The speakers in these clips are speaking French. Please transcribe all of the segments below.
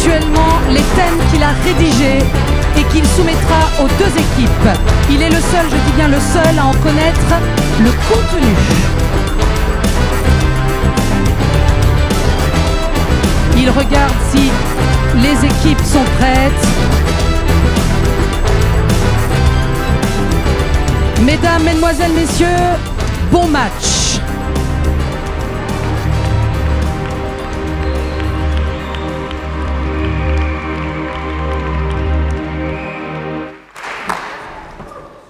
actuellement les thèmes qu'il a rédigés et qu'il soumettra aux deux équipes. Il est le seul, je dis bien le seul, à en connaître le contenu. Il regarde si les équipes sont prêtes. Mesdames, Mesdemoiselles, Messieurs, bon match.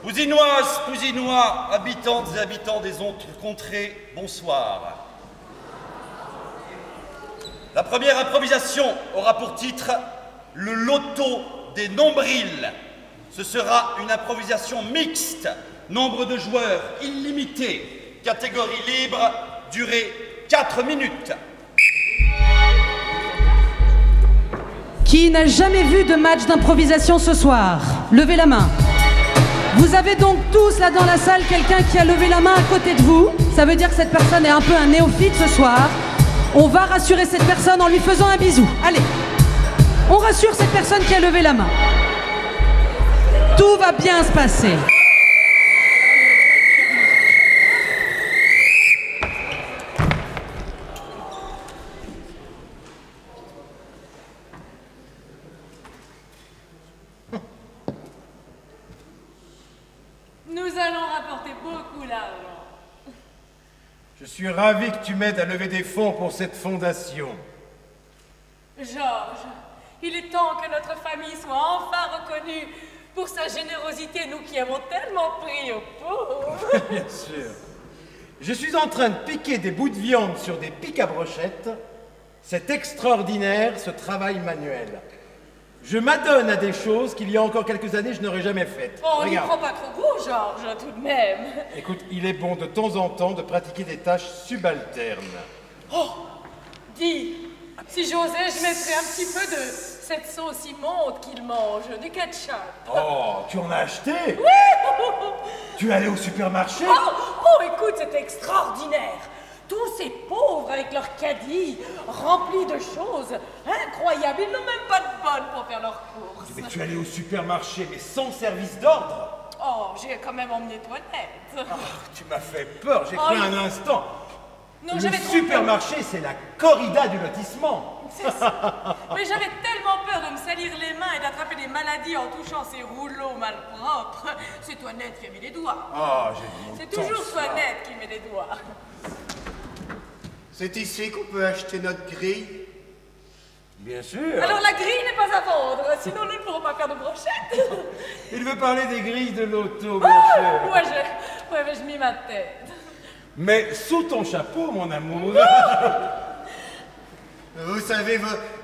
Pousinoises, Pousinois, habitantes et habitants des autres contrées, bonsoir. La première improvisation aura pour titre « Le loto des nombrils ». Ce sera une improvisation mixte, nombre de joueurs illimité, catégorie libre, durée 4 minutes. Qui n'a jamais vu de match d'improvisation ce soir? Levez la main. Vous avez donc tous là dans la salle quelqu'un qui a levé la main à côté de vous. Ça veut dire que cette personne est un peu un néophyte ce soir. On va rassurer cette personne en lui faisant un bisou. Allez, on rassure cette personne qui a levé la main. Tout va bien se passer. Nous allons rapporter beaucoup d'argent. Je suis ravi que tu m'aides à lever des fonds pour cette fondation. Georges, il est temps que notre famille soit enfin reconnue pour sa générosité, nous qui avons tellement pris aux pauvres. Bien sûr. Je suis en train de piquer des bouts de viande sur des pics à brochettes. C'est extraordinaire, ce travail manuel. Je m'adonne à des choses qu'il y a encore quelques années je n'aurais jamais faites. Oh, on n'y Regarde. prend pas trop goût, Georges, tout de même. Écoute, il est bon de temps en temps de pratiquer des tâches subalternes. Oh, dis, si j'osais, je mettrais un petit peu de cette sauce immonde qu'il mange, du ketchup. Oh, tu en as acheté? Oui. Tu es allé au supermarché? Oh, écoute, c'est extraordinaire. Tous ces pauvres avec leurs caddies remplis de choses incroyables. Ils n'ont même pas de bonne pour faire leurs courses. Mais tu es allé au supermarché, mais sans service d'ordre? Oh, j'ai quand même emmené Toinette. Oh, tu m'as fait peur, j'ai cru un instant. Non, Le j'avais trop supermarché, c'est la corrida du lotissement. C'est ça. Mais j'avais tellement peur de me salir les mains et d'attraper des maladies en touchant ces rouleaux malpropres. C'est Toinette qui a mis les doigts. Oh, j'ai dit. C'est toujours Toinette qui met les doigts. C'est ici qu'on peut acheter notre grille. Bien sûr. Alors la grille n'est pas à vendre, sinon nous ne pourrons pas faire de brochettes. Il veut parler des grilles de l'auto, bien sûr. Ouais, mais je mis ma tête. Mais sous ton chapeau, mon amour. Vous savez,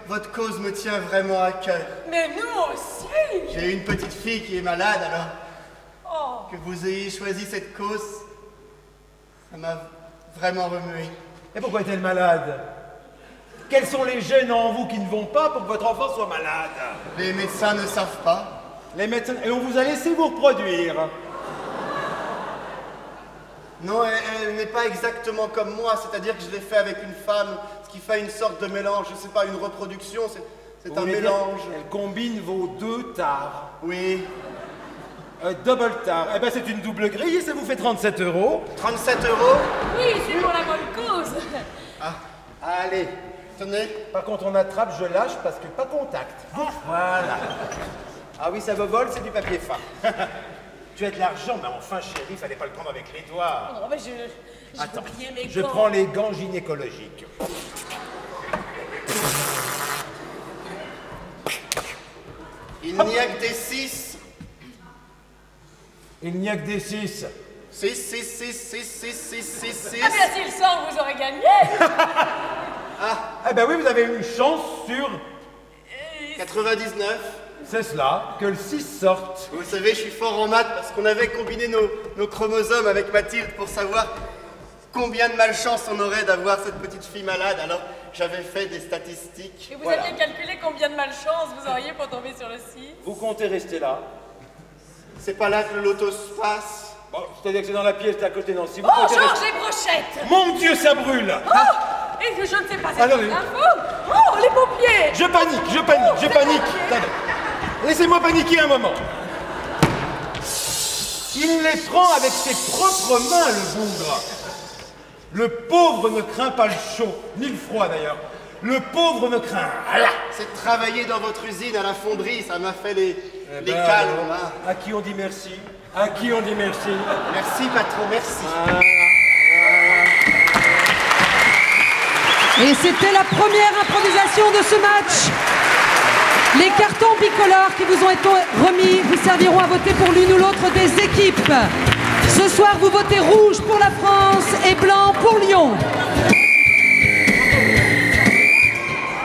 votre cause me tient vraiment à cœur. Mais nous aussi. J'ai une petite fille qui est malade, alors Oh. que vous ayez choisi cette cause, ça m'a vraiment remué. Et pourquoi est-elle malade? Quels sont les gènes en vous qui ne vont pas pour que votre enfant soit malade? Les médecins ne savent pas. Les médecins... Et on vous a laissé vous reproduire. Non, elle n'est pas exactement comme moi, c'est-à-dire que je l'ai fait avec une femme, ce qui fait une sorte de mélange, je sais pas, une reproduction, c'est un mélange. Elle combine vos deux tares. Oui. Double tare. Eh ben c'est une double grille et ça vous fait 37 €. 37 €? Oui, c'est pour la bonne cause. Ah, Allez. tenez. Par contre, on attrape, je lâche parce que pas contact. Voilà. Ah oui, ça vous vole, c'est du papier fin. Tu as de l'argent, mais enfin, chérie, fallait pas le prendre avec les doigts. Oh, mais je Attends, oubliais mes je gants. prends les gants gynécologiques. Il n'y a que des 6. Il n'y a que des 6. 6, 6, 6, 6, 6, 6, 6, 6. Ah bien, s'il sort, vous aurez gagné. Eh ben oui, vous avez une chance sur... 99. C'est cela, que le 6 sorte. Vous savez, je suis fort en maths parce qu'on avait combiné nos chromosomes avec Mathilde pour savoir combien de malchance on aurait d'avoir cette petite fille malade. Alors, j'avais fait des statistiques. Et vous Voilà. aviez calculé combien de malchance vous auriez pour tomber sur le 6? Vous comptez rester là. C'est pas là que le loto se passe. Bon, c'est-à-dire que c'est dans la pièce d'à côté, non. Si vous Oh, comptez Georges, rester- les brochettes. Mon Dieu, ça brûle. Oh, et je ne sais pas cette Alors, info. Oh, les paupières. Je panique. Attendez. Laissez-moi paniquer un moment. Il les prend avec ses propres mains, le bougre. Le pauvre ne craint pas le chaud, ni le froid d'ailleurs. Le pauvre ne craint rien. C'est travailler dans votre usine à la fonderie, ça m'a fait les calmes. Hein. À qui on dit merci? À qui on dit merci? Merci patron, merci. Et c'était la première improvisation de ce match. Les cartons bicolores qui vous ont été remis vous serviront à voter pour l'une ou l'autre des équipes. Ce soir, vous votez rouge pour la France et blanc pour Lyon.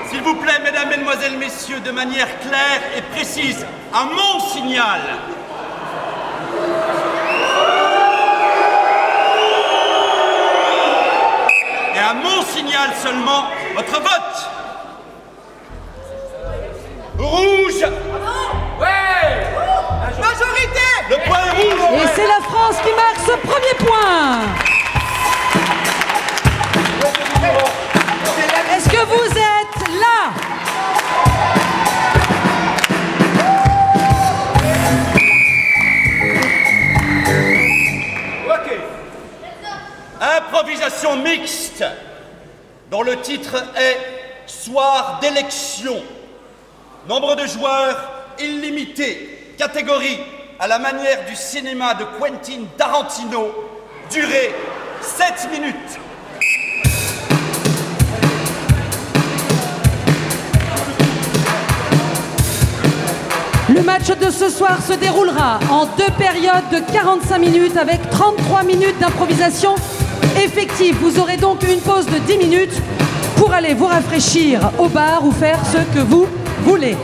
S'il vous plaît, mesdames, mesdemoiselles, messieurs, de manière claire et précise, à mon signal. Et à mon signal seulement, votre vote. Rouge. Ouais. Majorité. Le point est rouge. Et c'est la France qui marque ce premier point. Est-ce que vous êtes là? Ok. Improvisation mixte, dont le titre est Soir d'élection. Nombre de joueurs illimité. Catégorie à la manière du cinéma de Quentin Tarantino. Durée 7 minutes. Le match de ce soir se déroulera en 2 périodes de 45 minutes avec 33 minutes d'improvisation effective. Vous aurez donc une pause de 10 minutes pour aller vous rafraîchir au bar ou faire ce que vous voulez.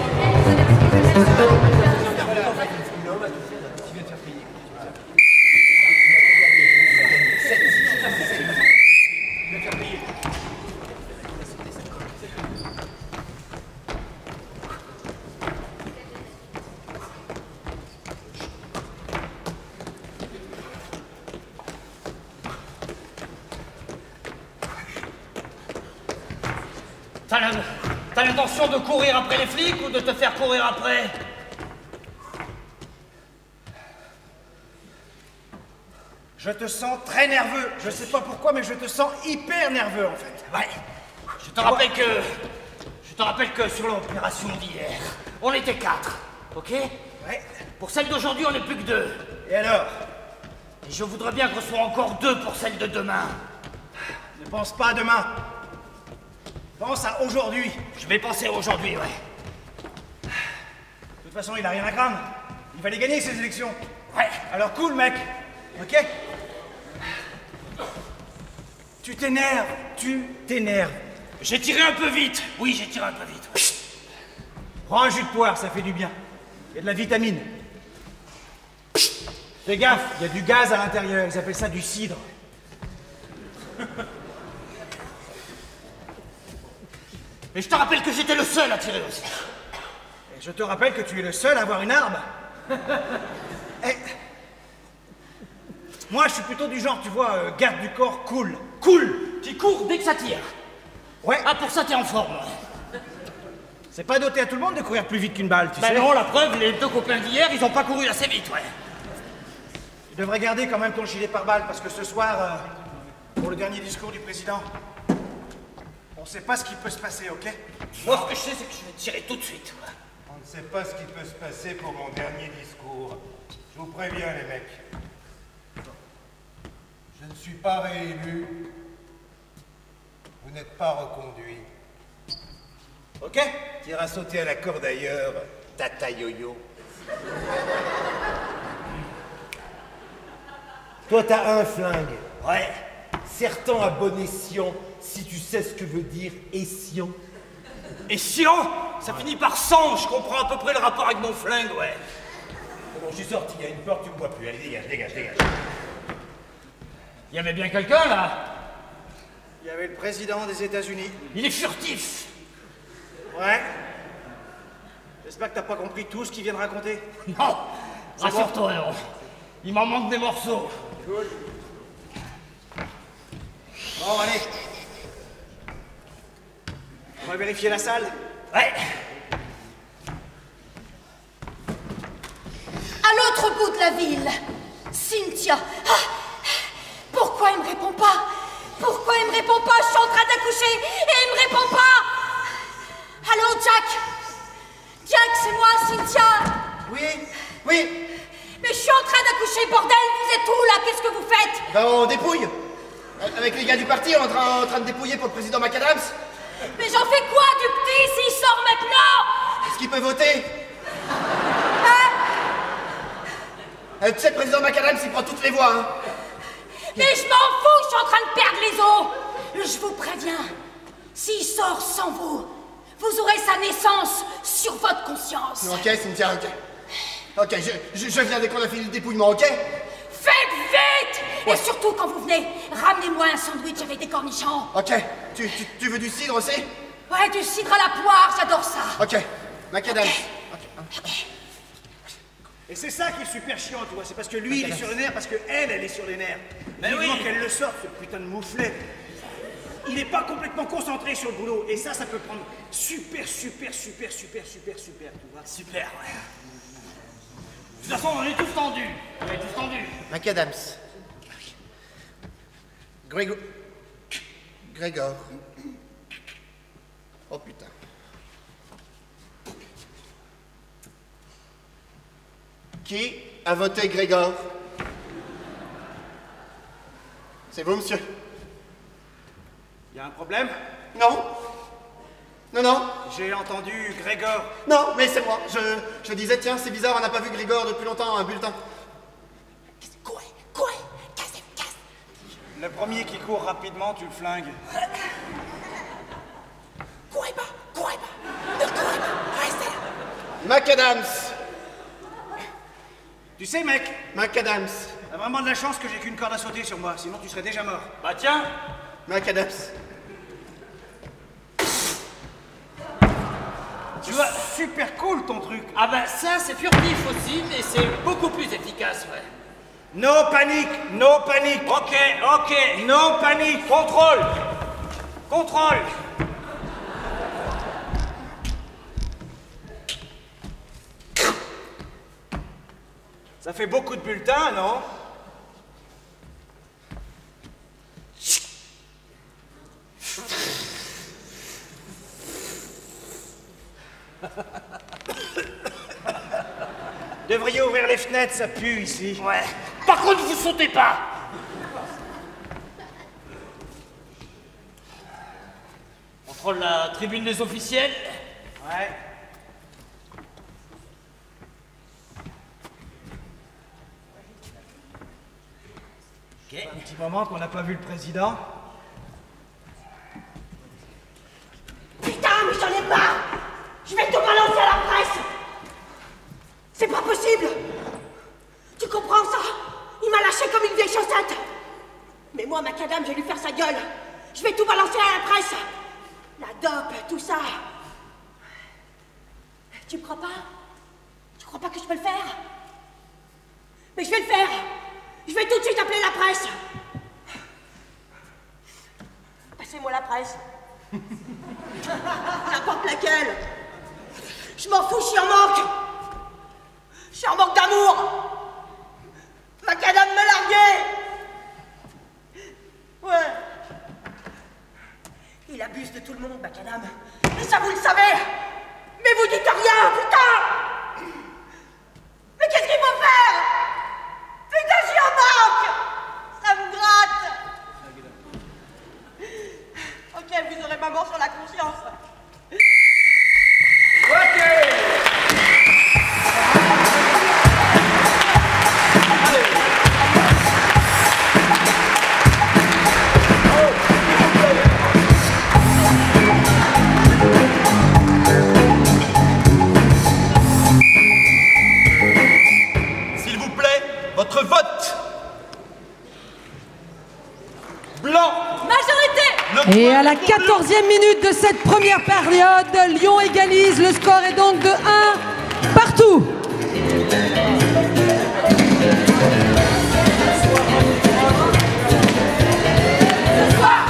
T'as l'intention de courir après les flics ou de te faire courir après? Je te sens très nerveux. Je sais pas pourquoi, mais je te sens hyper nerveux en fait. Ouais. Je te rappelle que sur l'opération d'hier, on était 4, ok? Ouais. Pour celle d'aujourd'hui, on n'est plus que 2. Et alors? Et je voudrais bien qu'on soit encore 2 pour celle de demain. Ne pense pas à demain. Pense à aujourd'hui. Je vais penser à aujourd'hui, ouais. De toute façon, il a rien à craindre. Il va les gagner ces élections. Ouais. Alors cool, mec. Ok? Tu t'énerves. J'ai tiré un peu vite. Oui, j'ai tiré un peu vite. Ouais. Prends un jus de poire, ça fait du bien. Il y a de la vitamine. Fais gaffe, il y a du gaz à l'intérieur. Ils appellent ça du cidre. Et je te rappelle que j'étais le seul à tirer aussi. Et je te rappelle que tu es le seul à avoir une arme. Et... Moi, je suis plutôt du genre, tu vois, garde du corps cool. Cool. Qui court dès que ça tire. Ouais. Ah, pour ça, t'es en forme. C'est pas doté à tout le monde de courir plus vite qu'une balle, tu sais. Bah non, la preuve, les 2 copains d'hier, ils ont pas couru assez vite, ouais. Tu devrais garder quand même ton gilet pare-balles, parce que ce soir, pour le dernier discours du président, on sait pas ce qui peut se passer, ok? Moi, ce que je sais, c'est que je vais tirer tout de suite. On ne sait pas ce qui peut se passer pour mon dernier discours. Je vous préviens, les mecs. Je ne suis pas réélu. Vous n'êtes pas reconduit. Ok? Tire à sauter à la corde ailleurs, tata yo-yo. Toi, t'as un flingue. Ouais. Sertant à bon escient, si tu sais ce que veut dire escient. Et Sion, ça finit par 100, je comprends à peu près le rapport avec mon flingue, ouais. Bon, je suis sorti, il y a une porte, tu me vois plus. Allez, dégage. Il y avait bien quelqu'un, là. Il y avait le président des États-Unis. Il est furtif. Ouais. J'espère que t'as pas compris tout ce qu'il vient de raconter. Non, rassure-toi, non. Il m'en manque des morceaux. Cool. Bon, allez. On va vérifier la salle. Ouais. À l'autre bout de la ville, Cynthia. Ah, pourquoi il me répond pas? Pourquoi il me répond pas? Je suis en train d'accoucher et il me répond pas. Allô, Jack? Jack, c'est moi, Cynthia. Oui, oui. Mais je suis en train d'accoucher, bordel. Vous êtes où, là? Qu'est-ce que vous faites? Ben, on dépouille. Avec les gars du parti, on est en train de dépouiller pour le président McAdams. Mais j'en fais quoi du petit s'il sort maintenant? Est-ce qu'il peut voter? Tu sais, le président McAdams, il prend toutes les voix, hein. Mais je m'en fous, je suis en train de perdre les os. Je vous préviens, s'il sort sans vous, vous aurez sa naissance sur votre conscience. Ok, Cynthia, ok. Ok, je viens dès qu'on a fini le dépouillement, ok? Faites vite! Ouais. Et surtout, quand vous venez, ramenez-moi un sandwich avec des cornichons. Ok. Tu veux du cidre aussi? Ouais, du cidre à la poire, j'adore ça. Ok. McAdams. Okay. Et c'est ça qui est super chiant, tu vois. C'est parce que lui, il est sur les nerfs, parce que elle est sur les nerfs. Mais oui. Qu'elle le sorte, ce putain de mouflet. Il n'est pas complètement concentré sur le boulot. Et ça peut prendre super, tu vois. Super, ouais. De toute façon, on est tous tendus. McAdams. Grégor. Oh putain. Qui a voté Grégor? C'est vous, monsieur? Il y a un problème? Non. Non. J'ai entendu Grégor. Non, mais c'est moi. Je disais, tiens, c'est bizarre, on n'a pas vu Grégor depuis longtemps, un bulletin. Quoi? Casse. Le premier qui court rapidement, tu le flingues. Courez pas. Ne courez pas. Restez là. McAdams. Tu sais, mec, McAdams. t'as vraiment de la chance que j'ai qu'une corde à sauter sur moi, sinon tu serais déjà mort. Bah tiens. McAdams. Tu vois, super cool ton truc. Ah bah ça, c'est furtif aussi, mais c'est beaucoup plus efficace, ouais. No panique. Ok. No panique. Contrôle. Ça fait beaucoup de bulletins, non? Devriez ouvrir les fenêtres, ça pue ici. Ouais. Par contre, vous sautez pas. On contrôle la tribune des officiels. Ouais. Ok. Un petit moment qu'on n'a pas vu le président. Putain, mais j'en ai marre. Je vais tout balancer à la presse. C'est pas possible. Tu comprends ça? Il m'a lâché comme une vieille chaussette. Mais moi, McAdams, je vais lui faire sa gueule. Je vais tout balancer à la presse. La dope, tout ça. Tu me crois pas? Tu crois pas que je peux le faire? Mais je vais le faire. Je vais tout de suite appeler la presse. Passez-moi la presse. N'importe laquelle. Je m'en fous, je suis en manque. Je suis en manque d'amour. McAdams me larguait. Ouais. Il abuse de tout le monde, McAdams. Et ça, vous le savez. Mais vous dites rien, putain. Mais qu'est-ce qu'il faut faire? Putain, je suis en manque. Ça vous gratte. Ok, vous aurez ma mort sur la conscience. S'il vous plaît, votre vote. Blanc. Majorité. Et à la 14e minute de cette première période, Lyon égalise. Le score est donc de 1 partout. Ce soir,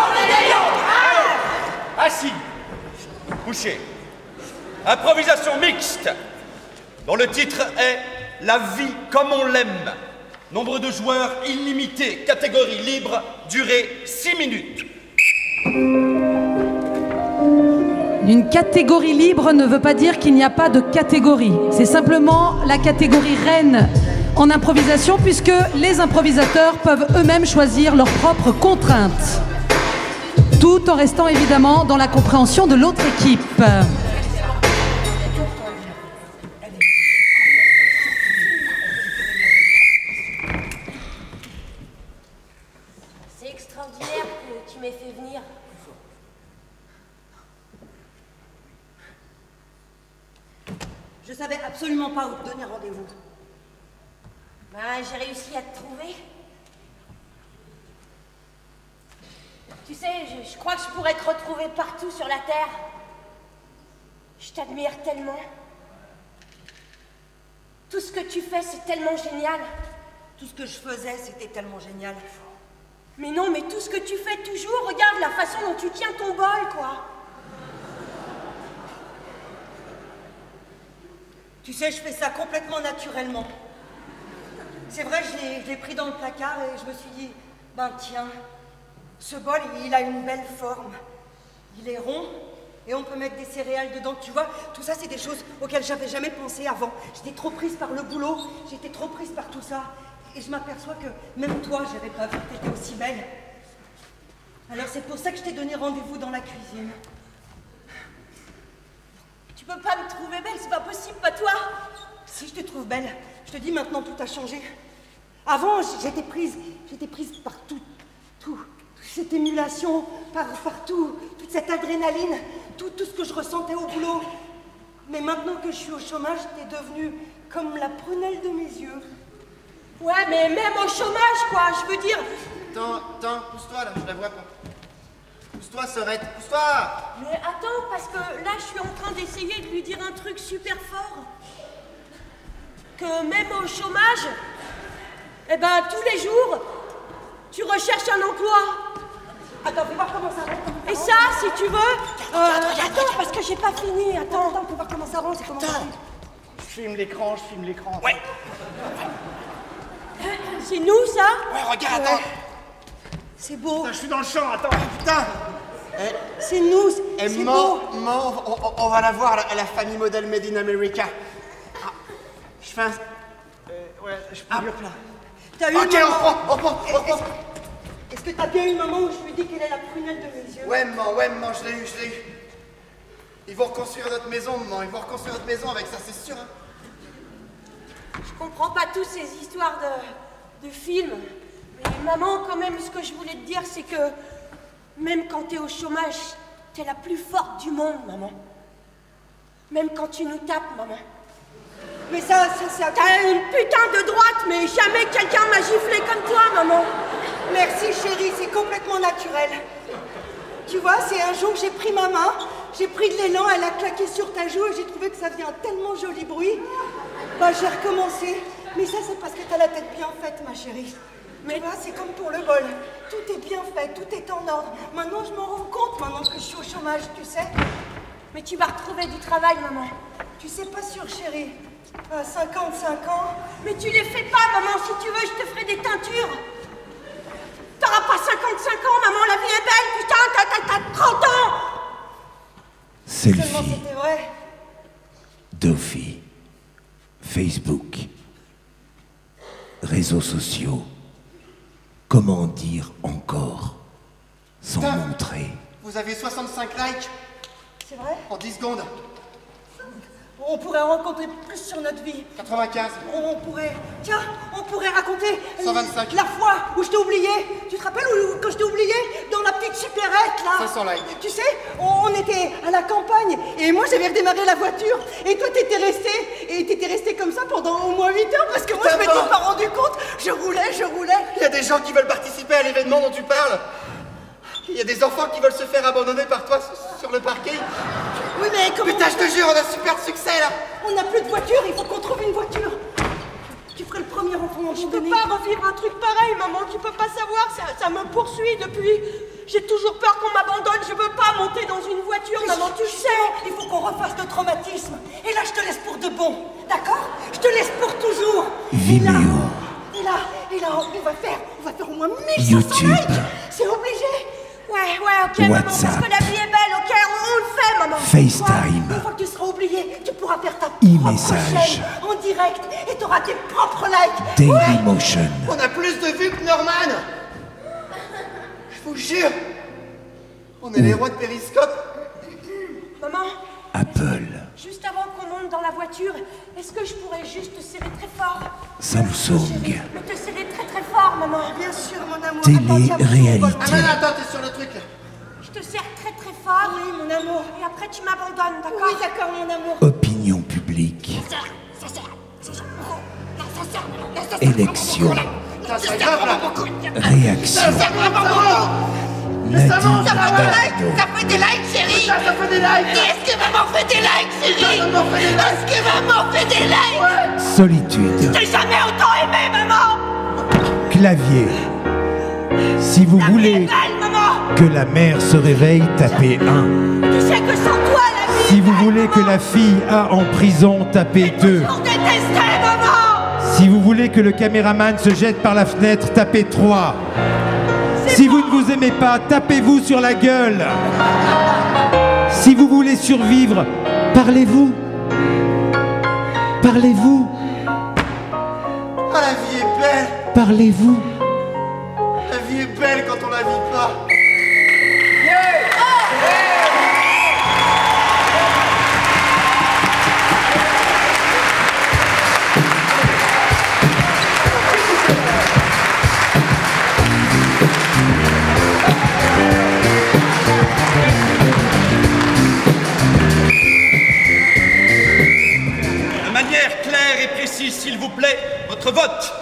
on est coucher. Improvisation mixte, dont le titre est « La vie comme on l'aime ». Nombre de joueurs illimité, catégorie libre, durée 6 minutes. Une catégorie libre ne veut pas dire qu'il n'y a pas de catégorie. C'est simplement la catégorie reine en improvisation, puisque les improvisateurs peuvent eux-mêmes choisir leurs propres contraintes, tout en restant évidemment dans la compréhension de l'autre équipe. C'est extraordinaire que tu m'aies fait venir. Je savais absolument pas où te donner rendez-vous. Ben, j'ai réussi à te trouver. Tu sais, je crois que je pourrais te retrouver partout sur la Terre. Je t'admire tellement. Tout ce que tu fais, c'est tellement génial. Tout ce que je faisais, c'était tellement génial. Mais non, mais tout ce que tu fais toujours, regarde la façon dont tu tiens ton bol, quoi. Tu sais, je fais ça complètement naturellement. C'est vrai, je l'ai pris dans le placard et je me suis dit, ben tiens, ce bol, il a une belle forme. Il est rond et on peut mettre des céréales dedans. Tu vois, tout ça, c'est des choses auxquelles j'avais jamais pensé avant. J'étais trop prise par le boulot, j'étais trop prise par tout ça. Et je m'aperçois que même toi, j'avais pas vu que t'étais aussi belle. Alors c'est pour ça que je t'ai donné rendez-vous dans la cuisine. Tu peux pas me trouver belle, c'est pas possible, pas toi. Si je te trouve belle, je te dis maintenant tout a changé. Avant, j'étais prise par toute cette émulation, par toute cette adrénaline, tout ce que je ressentais au boulot. Mais maintenant que je suis au chômage, t'es devenue comme la prunelle de mes yeux. Ouais, mais même au chômage, quoi, je veux dire. Attends, pousse-toi là, je la vois pas. Pousse-toi, Sorette, pousse-toi! Mais attends, parce que là, je suis en train d'essayer de lui dire un truc super fort. Que même au chômage, eh ben, tous les jours, tu recherches un emploi. Attends, fais voir comment ça rentre. Et ça, si tu veux... attends, parce que j'ai pas fini, attends. Attends, fais voir comment ça rentre, c'est comment ça rentre. Je filme l'écran. Ouais. C'est nous, ça? Ouais, regarde, attends. C'est beau. Putain, je suis dans le champ, attends. Putain! C'est nous, c'est beau. On va la voir, la famille modèle Made in America. Ah, je fais un... Ouais, je peux dire là. T'as eu Ok, une on maman. reprend. Est-ce que t'as bien eu le moment où je lui dis qu'elle est la prunelle de mes yeux? Ouais, maman, je l'ai eu. Ils vont reconstruire notre maison, maman. Ils vont reconstruire notre maison avec ça, c'est sûr. Hein. Je comprends pas tous ces histoires de films. Mais maman, quand même, ce que je voulais te dire, c'est que même quand t'es au chômage, t'es la plus forte du monde, maman. Même quand tu nous tapes, maman. Mais ça, c'est à... T'as une putain de droite, mais jamais quelqu'un m'a giflé comme toi, maman. Merci chérie, c'est complètement naturel. Tu vois, c'est un jour que j'ai pris ma main, j'ai pris de l'élan, elle a claqué sur ta joue et j'ai trouvé que ça faisait un tellement joli bruit. Bah j'ai recommencé. Mais ça c'est parce que t'as la tête bien faite, ma chérie. Mais tu vois, c'est comme pour le bol. Tout est bien fait, tout est en ordre. Maintenant je m'en rends compte, maintenant que je suis au chômage, tu sais. Mais tu vas retrouver du travail, maman. Tu sais pas sûr, chérie. À 55 ans. Mais tu les fais pas, maman. Si tu veux, je te ferai des teintures. T'auras pas 55 ans, maman. La vie est belle, putain. T'as 30 ans. Seulement Selfie, c'était vrai. Dofi, Facebook, réseaux sociaux. Comment dire encore sans Putain. montrer? Vous avez 65 likes C'est vrai? en 10 secondes. On pourrait en rencontrer plus sur notre vie. 95. On pourrait... Tiens, on pourrait raconter... 125. La fois où je t'ai oublié. Tu te rappelles où, quand je t'ai oublié? Dans la petite supérette, là. 500 likes. Tu sais, on était à la campagne et moi j'avais redémarré la voiture et toi t'étais resté. Et t'étais resté comme ça pendant au moins 8 heures parce que moi je m'étais pas rendu compte. Je roulais. Il y a des gens qui veulent participer à l'événement dont tu parles. Il y a des enfants qui veulent se faire abandonner par toi sur le parking. Oui, mais comment... Putain, je te jure, on a super de succès, là. On n'a plus de voiture, il faut qu'on trouve une voiture. Tu ferais le premier enfant abandonné. Je peux pas revivre un truc pareil, maman. Tu peux pas savoir, ça me poursuit depuis. J'ai toujours peur qu'on m'abandonne. Je veux pas, monter dans une voiture, maman, tu le sais. Il faut qu'on refasse le traumatisme. Et là, je te laisse pour de bon. D'accord? Je te laisse pour toujours. Vimeo. Et là, on va faire au moins 1500 YouTube. likes. C'est obligé. Ouais, ok, maman, parce WhatsApp. que la vie est belle, ok, on le fait, maman. FaceTime. Ouais, une fois que tu seras oublié, tu pourras faire ta E-message. propre chaîne en direct et tu auras tes propres likes. Dailymotion. On a plus de vues que Norman. Je vous jure. On est les rois de Périscope. Maman, Apple. juste avant qu'on monte dans la voiture, est-ce que je pourrais juste te serrer très fort? Samsung. Mais te serrer très fort, maman. Bien sûr, mon amour. Télé-réalité. Attends, t'es sur le truc là. Je te serre très fort. Oui, mon amour. Et après, tu m'abandonnes, d'accord? Oui, d'accord, mon amour. Opinion publique. Élection. C'est grave là. Réaction. Nadine Morano. Ça fait des likes, chérie. Ça fait des likes. Est-ce que maman fait des likes, chérie? Est-ce que maman fait des likes? Solitude. J'ai jamais autant aimé, maman. Clavier. Si vous voulez Belle, maman. que la mère se réveille, tapez 1. Tu sais que sans toi, la vie. Si vous voulez que la fille a en prison, tapez 2. On détesterait, maman. Si vous voulez que le caméraman se jette par la fenêtre, tapez 3. Si vous ne vous aimez pas, tapez-vous sur la gueule. Si vous voulez survivre, parlez-vous. Parlez-vous. Ah, la vie est belle. Parlez-vous. La vie est belle quand on la vit pas. De manière claire et précise, s'il vous plaît, votre vote.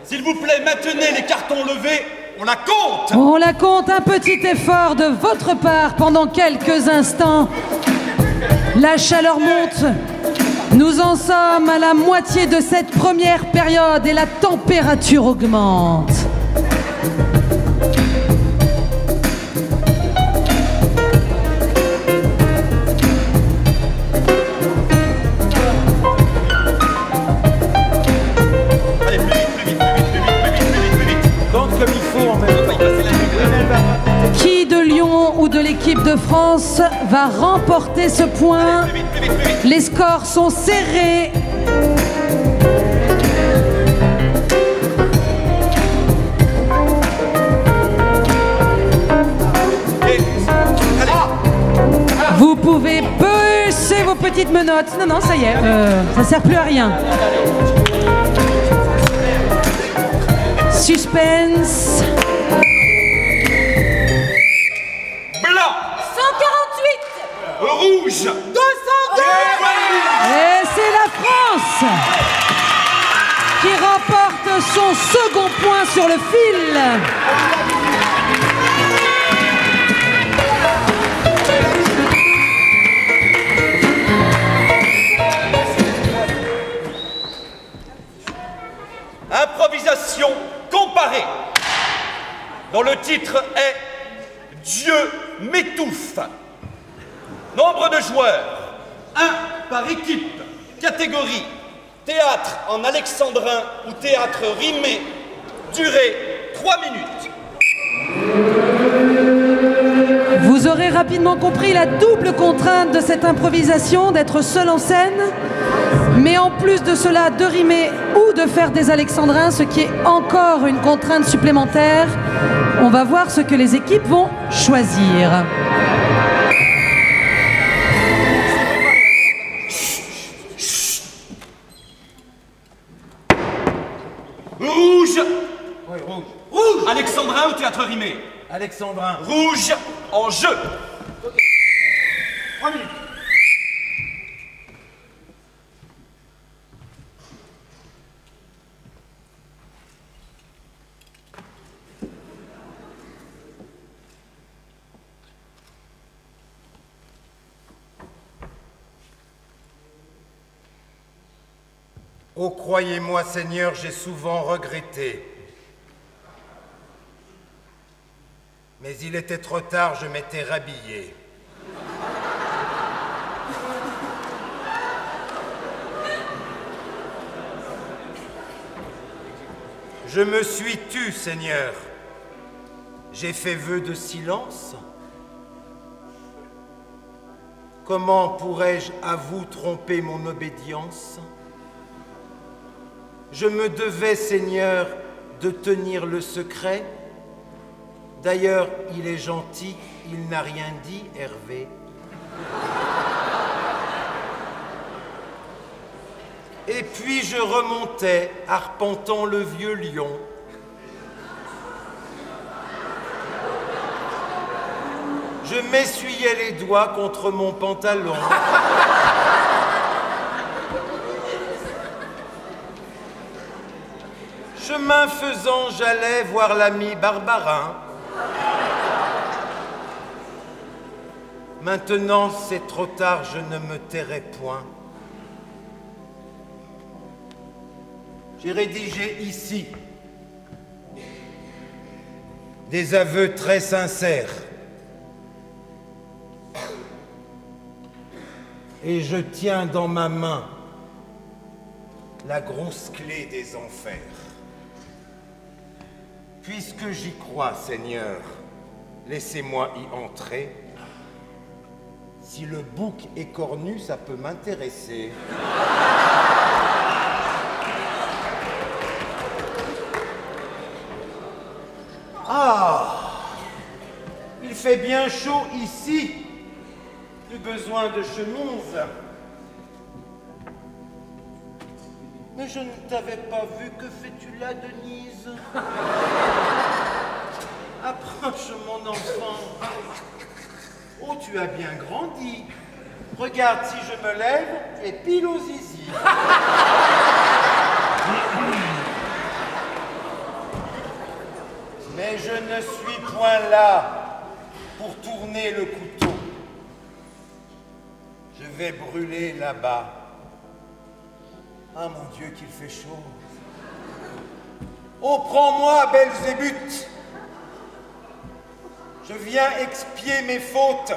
S'il vous plaît, maintenez les cartons levés, on la compte. On la compte, un petit effort de votre part pendant quelques instants. La chaleur monte. Nous en sommes à la moitié de cette première période et la température augmente. Allez, plus vite, plus vite, plus vite, plus vite, plus vite, plus vite, plus vite. Compte comme il faut en même temps. Qui de Lyon ou de l'équipe de France va remporter ce point? Plus vite, plus vite, plus vite. Les scores sont serrés. Et, allez. Vous pouvez baisser vos petites menottes. Non, ça y est, ça sert plus à rien. Suspense. Blanc, 148. rouge, 202. Et c'est la France qui remporte son second point sur le fil. improvisation comparée, dont le titre est Dieu m'étouffe. Nombre de joueurs, 1 par équipe. Catégorie, théâtre en alexandrin ou théâtre rimé. Durée, 3 minutes. Vous aurez rapidement compris la double contrainte de cette improvisation, d'être seul en scène, mais en plus de cela, de rimer ou de faire des alexandrins, ce qui est encore une contrainte supplémentaire. On va voir ce que les équipes vont choisir. Rouge, Oui, rouge. rouge. Alexandrin ou théâtre rimé. Alexandrin. Rouge, en jeu. 3 minutes. Oh, croyez-moi, Seigneur, j'ai souvent regretté. Mais il était trop tard, je m'étais rhabillé. Je me suis tu, Seigneur. J'ai fait vœu de silence. Comment pourrais-je à vous tromper mon obédience? Je me devais, Seigneur, de tenir le secret. D'ailleurs, il est gentil, il n'a rien dit, Hervé. Et puis je remontais, arpentant le vieux lion. Je m'essuyais les doigts contre mon pantalon. Chemin faisant, j'allais voir l'ami Barbarin. Maintenant, c'est trop tard, je ne me tairai point. J'ai rédigé ici des aveux très sincères. Et je tiens dans ma main la grosse clé des enfers. Puisque j'y crois, Seigneur, laissez-moi y entrer. Si le bouc est cornu, ça peut m'intéresser. Ah! Il fait bien chaud ici. Plus besoin de chemise. Mais je ne t'avais pas vu. Que fais-tu là, Denise? Approche, mon enfant. Oh, tu as bien grandi. Regarde, si je me lève, et pile au zizi. Mais je ne suis point là pour tourner le couteau. Je vais brûler là-bas. Ah, mon Dieu, qu'il fait chaud. Oh, prends-moi, Belzébuth. Je viens expier mes fautes.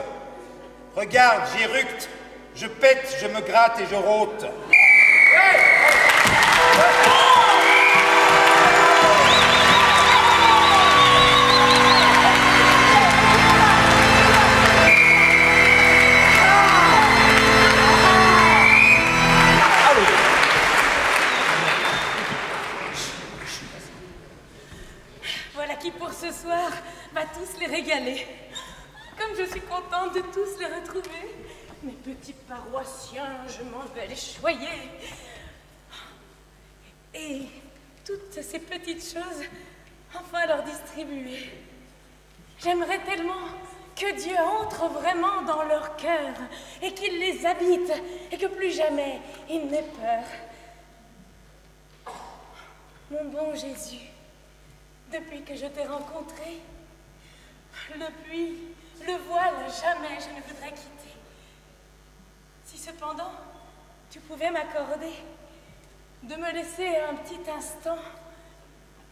Regarde, j'éructe, je pète, je me gratte et je rôte. Voilà qui pour ce soir va tous les régaler. Comme je suis contente de tous les retrouver. Mes petits paroissiens, je m'en vais les choyer. Et toutes ces petites choses, enfin leur distribuer. J'aimerais tellement que Dieu entre vraiment dans leur cœur et qu'il les habite et que plus jamais ils n'aient peur. Mon bon Jésus, depuis que je t'ai rencontré, le puits, le voile, jamais je ne voudrais quitter. Si cependant, tu pouvais m'accorder de me laisser un petit instant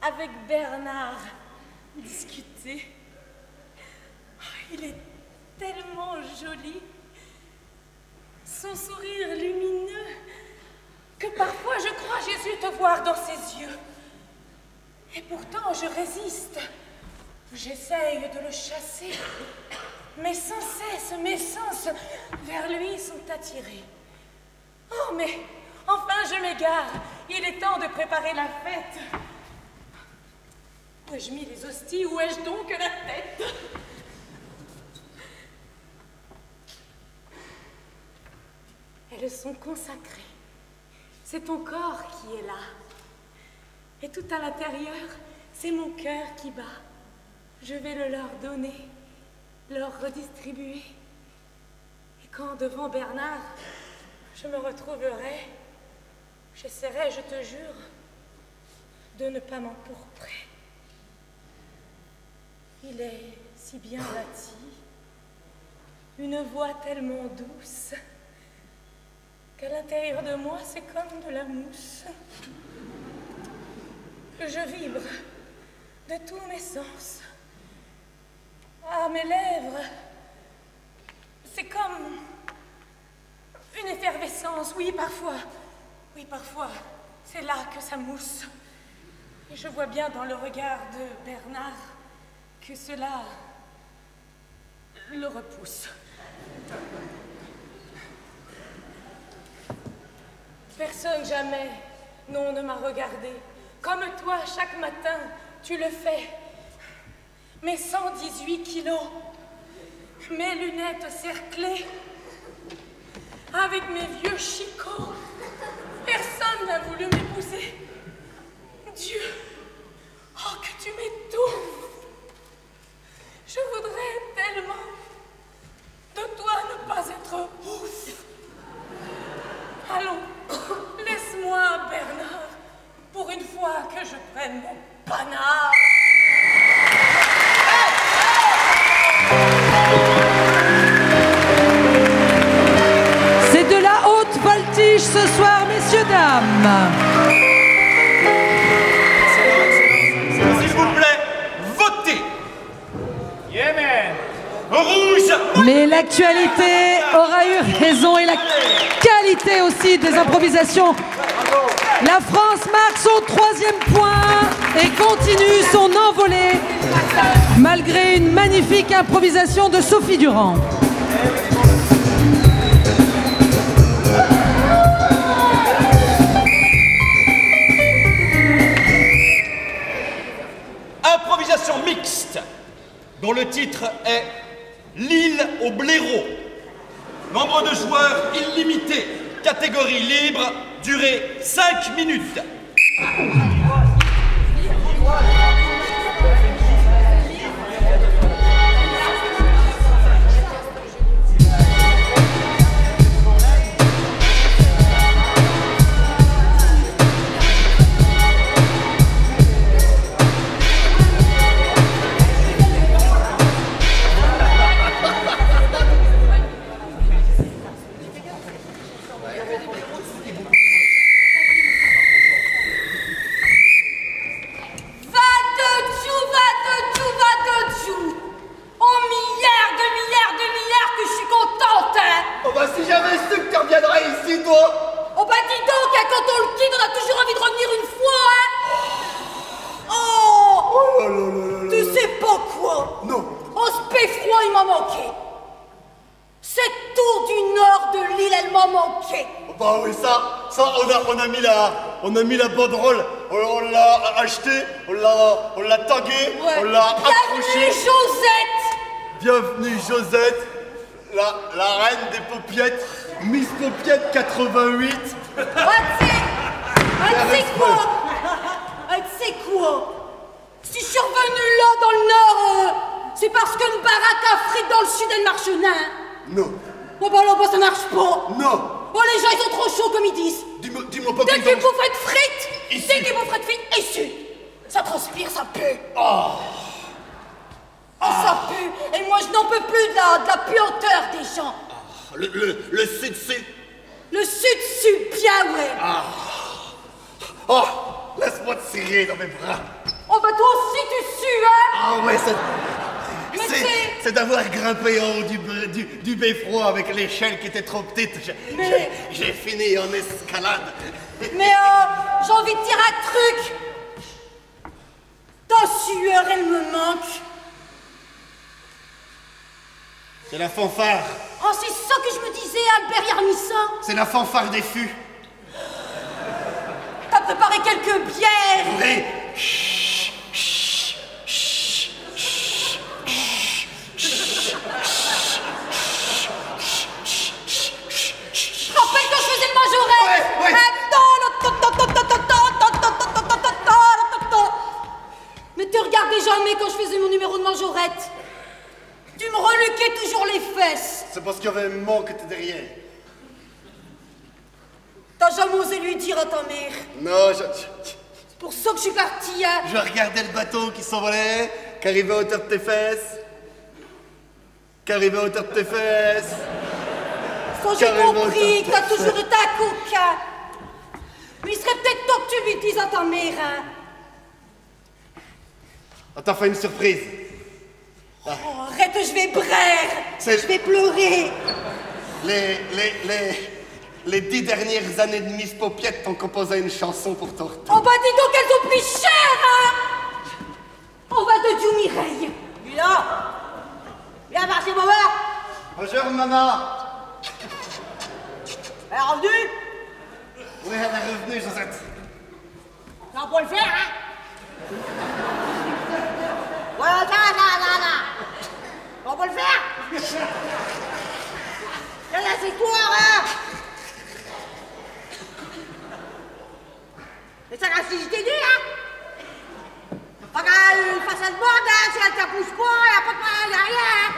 avec Bernard discuter. Il est tellement joli, son sourire lumineux, que parfois je crois, Jésus, te voir dans ses yeux. Et pourtant, je résiste. J'essaye de le chasser, mais sans cesse, mes sens vers lui sont attirés. Oh, mais enfin, je m'égare. Il est temps de préparer la fête. Où ai-je mis les hosties? Où ai-je donc la tête? Elles sont consacrées. C'est ton corps qui est là. Et tout à l'intérieur, c'est mon cœur qui bat. Je vais le leur donner, leur redistribuer. Et quand devant Bernard, je me retrouverai, j'essaierai, je te jure, de ne pas m'empourprer. Il est si bien bâti, une voix tellement douce. qu'à l'intérieur de moi, c'est comme de la mousse. Que je vibre de tous mes sens. À mes lèvres, c'est comme une effervescence. Oui, parfois, c'est là que ça mousse. Et je vois bien dans le regard de Bernard que cela le repousse. Personne jamais, non, ne m'a regardé. Comme toi, chaque matin, tu le fais. Mes 118 kilos, mes lunettes cerclées, avec mes vieux chicots, personne n'a voulu m'épouser. Dieu, oh que tu m'étouffes. Je voudrais tellement de toi ne pas être ouf. Allons, laisse-moi, Bernard, pour une fois que je prenne mon panard. C'est de la haute voltige ce soir, messieurs, dames. S'il vous plaît, votez. Yeah, man. Rouge. Mais l'actualité aura eu raison et la qualité aussi des improvisations. La France marque son 3e point et continue son envolée malgré une magnifique improvisation de Sophie Durand. Improvisation mixte, dont le titre est L'île au blaireau. Nombre de joueurs illimité, catégorie libre, durée 5 minutes. On a mis la banderole, on l'a acheté, on l'a tagué, on l'a accroché. Bienvenue Josette, la reine des paupiettes, Miss Paupiette 88. Tu sais quoi? Si je suis revenue là dans le nord, c'est parce qu'une baraque à frites dans le sud elle marche nain. Non. Bon bah là ça marche pas. Non. Oh les gens ils sont trop chauds comme ils disent. Dis-moi pas dès qu'ils bouffent de frites, dès qu'ils bouffent de frites, issu. Ça transpire, ça pue. Ça pue. Et moi je n'en peux plus de la puanteur des gens. Le sud. Le sud bien ouais. Oh, laisse-moi te serrer dans mes bras. Oh bah toi aussi tu sues hein. Ah ouais, c'est d'avoir grimpé en haut du beffroi avec l'échelle qui était trop petite. J'ai fini en escalade. Mais j'ai envie de dire un truc. Ta sueur, elle me manque. C'est la fanfare. Oh, c'est ça que je me disais, Albert Yarmissa. C'est la fanfare des fûts. T'as préparé quelques bières. Oui. Mais te regardais jamais quand je faisais mon numéro de majorette. Tu me reluquais toujours les fesses. C'est parce qu'il y avait un manque derrière. T'as jamais osé lui dire à ta mère. Non, C'est pour ça que je suis partie, hein. Je regardais le bateau qui s'envolait, qui arrivait à hauteur de tes fesses. Ça façon, j'ai compris que t'as toujours été un coquin. Mais il serait peut-être temps que tu lui dises à ta mère, hein. On t'a fait une surprise. Oh, arrête, je vais braire. Je vais pleurer. Les 10 dernières années de Miss Paupiette t'ont composé une chanson pour ton retour. Oh bah dis donc qu'elles ont pris cher, hein. On va de Dieu Mireille. Viens. Viens voir, c'est maman. Bonjour, maman. Elle est revenue? Oui, elle est revenue, Josette. Ça va pas le faire, hein? Voilà, là. On va pas le faire? Là, c'est toi, hein? Mais ça reste si je t'ai dit, hein? Pas qu'elle fasse une bande, hein? Si elle te pousse pas, y'a pas de mal, y'a rien, hein?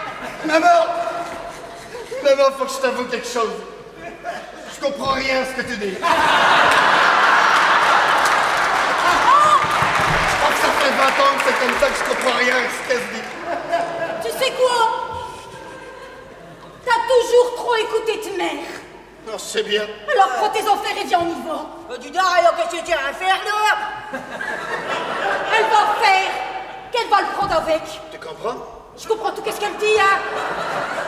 Maman, faut que je t'avoue quelque chose. Je comprends rien à ce que tu dis. Je crois que ça fait 20 ans que c'est comme ça que je comprends rien à ce qu'elle se dit. Tu sais quoi? T'as toujours trop écouté ta mère. Non, je sais bien. Alors prends tes affaires et viens, on y va. Dis donc, alors qu'est-ce que tu as à faire, là? Elle va faire qu'elle va le prendre avec. Tu comprends? Je comprends tout qu'est-ce qu'elle dit, hein.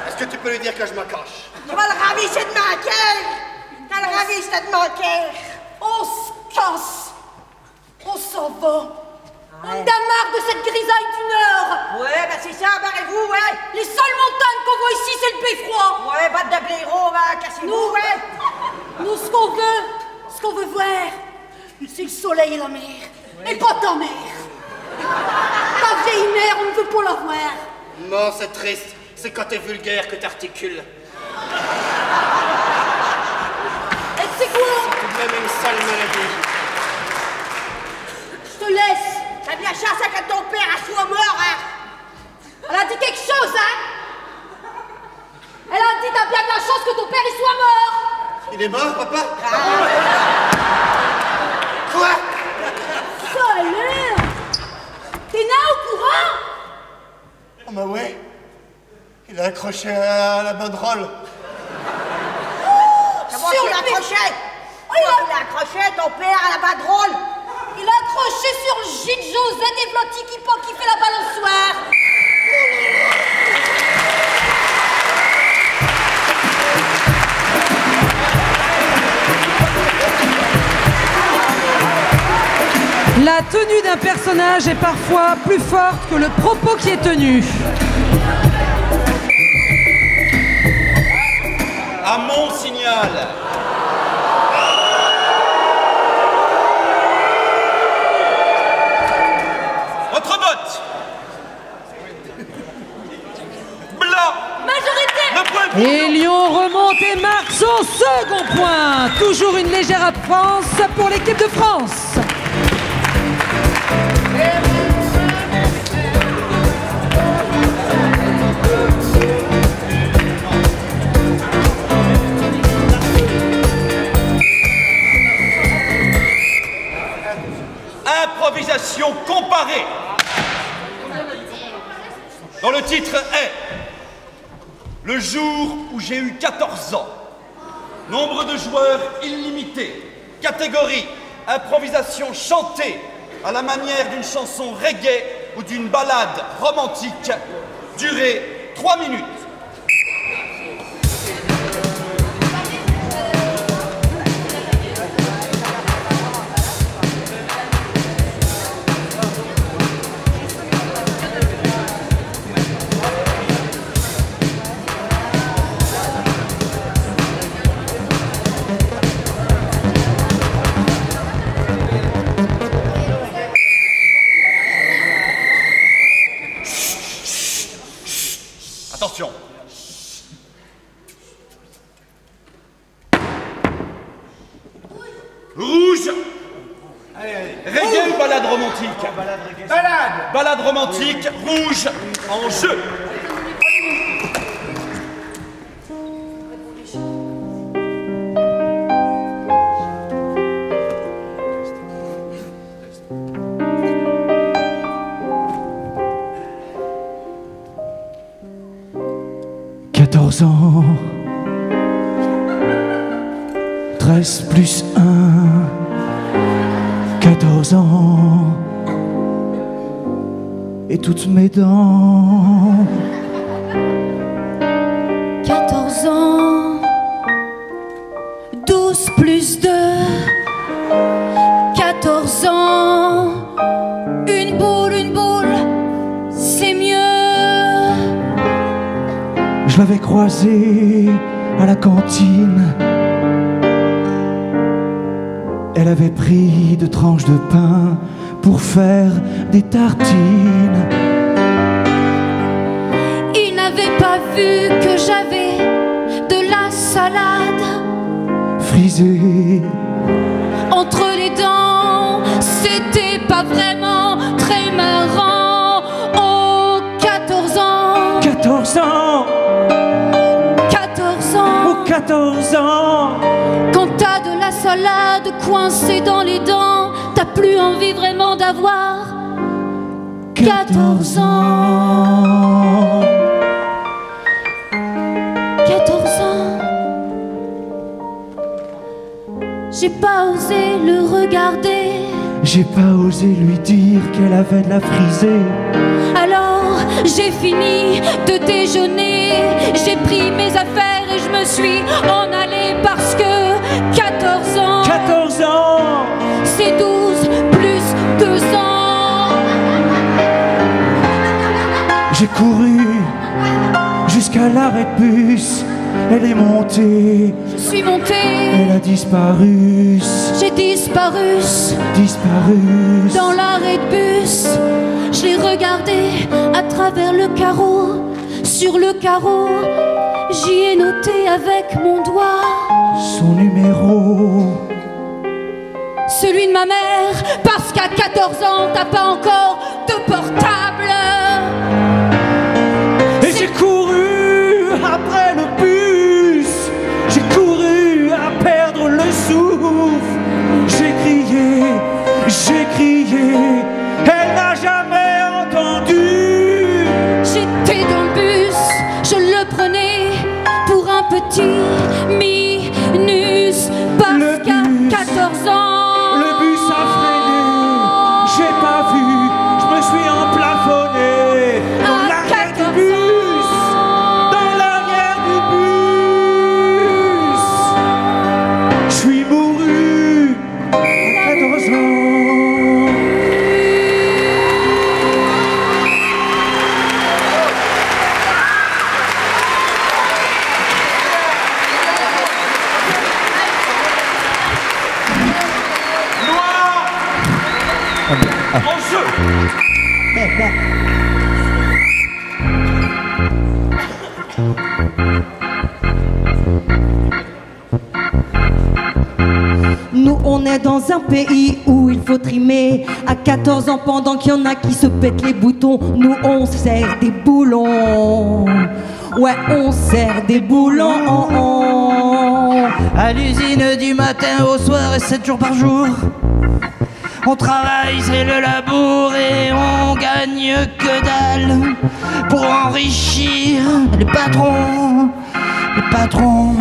Est-ce que tu peux lui dire que je me cache? Tu vas le ravicher de ma cœur! T'as le ravicher de ma cœur! On se casse. On s'en va. On a marre de cette grisaille du Nord. Ouais, bah c'est ça, barrez-vous, ouais! Les seules montagnes qu'on voit ici, c'est le beffroi. Ouais, batte de blaireau, va, cassez-vous, ouais! Nous, ce qu'on veut voir, c'est le soleil et la mer. Et pas ta mère. Ta vieille mère, on ne veut pas la voir. Non, c'est triste. C'est quand t'es vulgaire que t'articules. Et c'est quoi? C'est tout de même une sale maladie. Je te laisse. T'as bien chassé que ton père soit mort, hein? Elle a dit quelque chose, hein? Elle a dit t'as bien de la chance que ton père il soit mort. Il est mort, papa? Quoi? Ça a l'air. T'es né au courant? Oh bah ouais. Il a accroché à la banderole. Comment tu l'as accroché? Il a accroché ton père à la banderole. Il a accroché sur le gîte Josette et Vlotti qui fait la balançoire. La tenue d'un personnage est parfois plus forte que le propos qui est tenu. À mon signal. Votre vote. Blanc. Majorité. Le point pour Et Lyon remonte et marque son second point. Toujours une légère avance pour l'équipe de France. Improvisation comparée. Dont le titre est Le jour où j'ai eu 14 ans. Nombre de joueurs illimité. Catégorie improvisation chantée à la manière d'une chanson reggae ou d'une ballade romantique. Durée 3 minutes. Attention. Rouge. Reggae ou balade romantique? Balade. Balade romantique, rouge, en jeu. Ans. 13 plus 1, 14 ans. Et toutes mes dents. 14 ans, 12 plus 2, 14 ans, une boule, c'est mieux. Je l'avais croisée à la cantine. Elle avait pris 2 tranches de pain pour faire des tartines. Il n'avait pas vu que j'avais de la salade frisée entre les dents. C'était pas vraiment très marrant. Oh, 14 ans, 14 ans, 14 ans, oh 14 ans. Quand t'as de la salade coincée dans les dents, t'as plus envie vraiment d'avoir 14 ans. 14 ans. J'ai pas osé le regarder. J'ai pas osé lui dire qu'elle avait de la frisée. Alors j'ai fini de déjeuner. J'ai pris mes affaires et je me suis en allée parce que 14 ans, 14 ans, c'est 12 plus 2 ans. J'ai couru jusqu'à l'arrêt de bus. Elle est montée, Je suis montée, elle a disparu. j'ai disparu dans l'arrêt de bus. Je l'ai regardé à travers le carreau. Sur le carreau, j'y ai noté avec mon doigt son numéro, celui de ma mère, parce qu'à 14 ans, t'as pas encore de portable. Et j'ai couru après le bus. J'ai couru à perdre le souffle. J'ai crié, elle n'a jamais entendu. J'étais dans le bus, je le prenais pour un petit minus, parce qu'à 14 ans, Le bus a freiné, j'ai pas vu, je me suis emplafonné dans l'arrière du bus, dans l'arrière du bus. Je suis mouru à 14 ans. En jeu. Nous on est dans un pays où il faut trimer. À 14 ans pendant qu'il y en a qui se pètent les boutons, nous on sert des boulons. Ouais, on sert des boulons. À l'usine du matin au soir et 7 jours par jour. On travaille, c'est le labour et on gagne que dalle pour enrichir les patrons. Les patrons.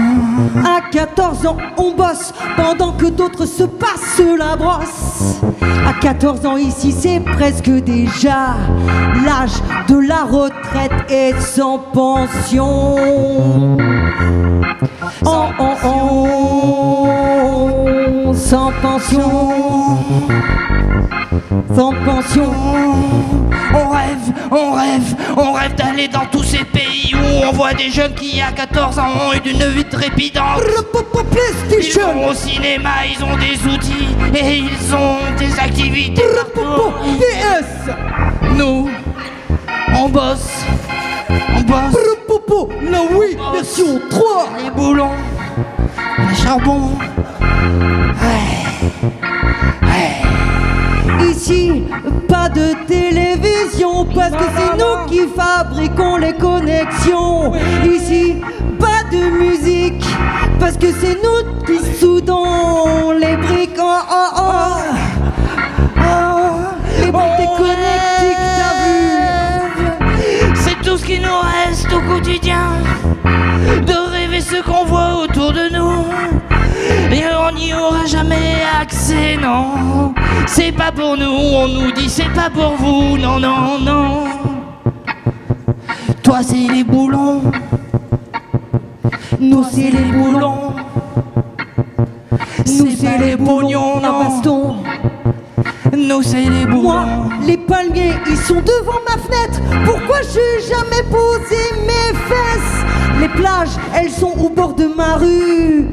À 14 ans, on bosse pendant que d'autres se passent la brosse. À 14 ans, ici, c'est presque déjà l'âge de la retraite et sans pension. Sans pension. Sans pension. On rêve d'aller dans tous ces pays où on voit des jeunes qui à 14 ans ont eu une vie trépidante. Ils vont au cinéma, ils ont des outils et ils ont des activités partout. Nous, on bosse. La oui, version 3. Les boulons, les charbons. Ici, pas de télévision parce que c'est nous qui fabriquons les connexions. Ici, pas de musique parce que c'est nous qui soudons les briques. Les briques connectiques, t'as vu? C'est tout ce qui nous reste au quotidien, de rêver ce qu'on voit autour de nous. Et on n'y aura jamais accès, non. C'est pas pour nous, on nous dit c'est pas pour vous, non, non, non. Toi c'est les boulons, nous c'est les boulons. Nous c'est les bognons, non. Baston. Nous c'est les boulons. Moi, les palmiers, ils sont devant ma fenêtre. Pourquoi j'ai jamais posé mes fesses? Les plages, elles sont au bord de ma rue.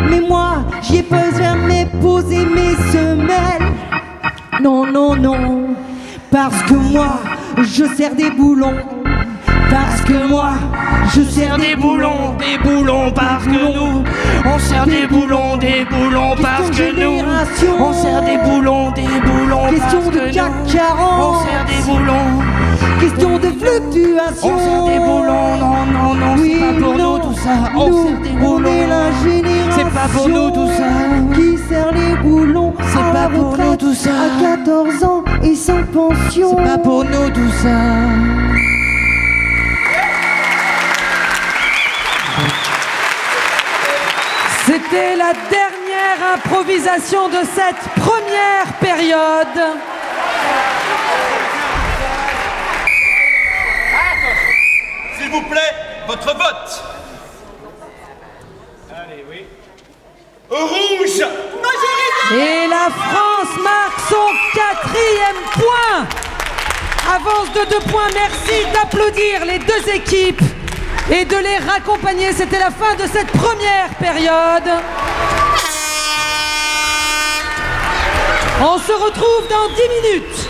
Mais moi, j'y ai pas jamais posé mes semelles. Non, non, non. Parce que moi, je sers des boulons. Parce que moi, je sers des boulons, parce que nous, on sert des boulons, parce que nous, on sert des boulons, question parce de que CAC nous, 40, on sert des boulons, question de fluctuation, on sert des boulons, non, non, non, oui, c'est pas pour nous tout ça, on sert des boulons, on est la génération c'est pas pour nous tout ça, qui sert les boulons, c'est à pas la pour nous retraite, tout ça, à 14 ans et sans pension, c'est pas pour nous tout ça. C'était la dernière improvisation de cette première période. S'il vous plaît, votre vote. Allez, oui. Rouge. Et la France marque son 4e point. Avance de 2 points. Merci d'applaudir les deux équipes et de les raccompagner. C'était la fin de cette première période. On se retrouve dans 10 minutes.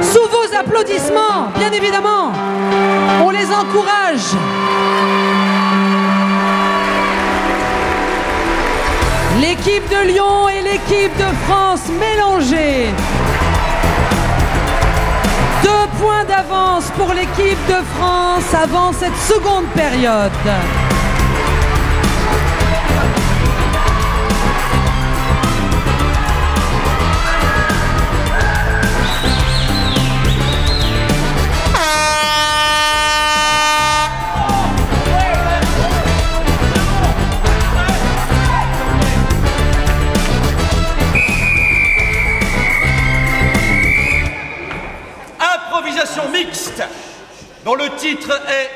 Sous vos applaudissements, bien évidemment, on les encourage. L'équipe de Lyon et l'équipe de France mélangées. 2 points d'avance pour l'équipe de France avant cette seconde période. Mixte, dont le titre est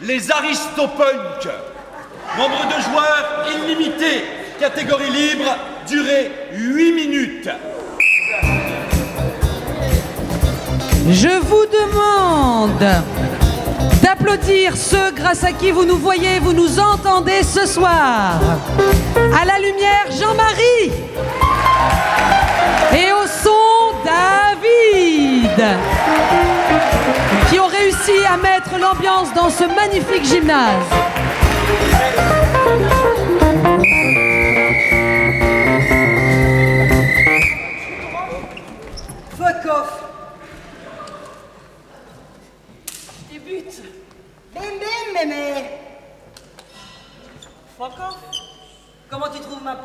Les Aristopunk. Nombre de joueurs illimité, catégorie libre, durée 8 minutes. Je vous demande d'applaudir ceux grâce à qui vous nous voyez, vous nous entendez ce soir. À la lumière, Jean-Marie. Et au son, David, qui ont réussi à mettre l'ambiance dans ce magnifique gymnase. Fuck off. Débute. Bim bim mémé. Fuck off. Comment tu trouves ma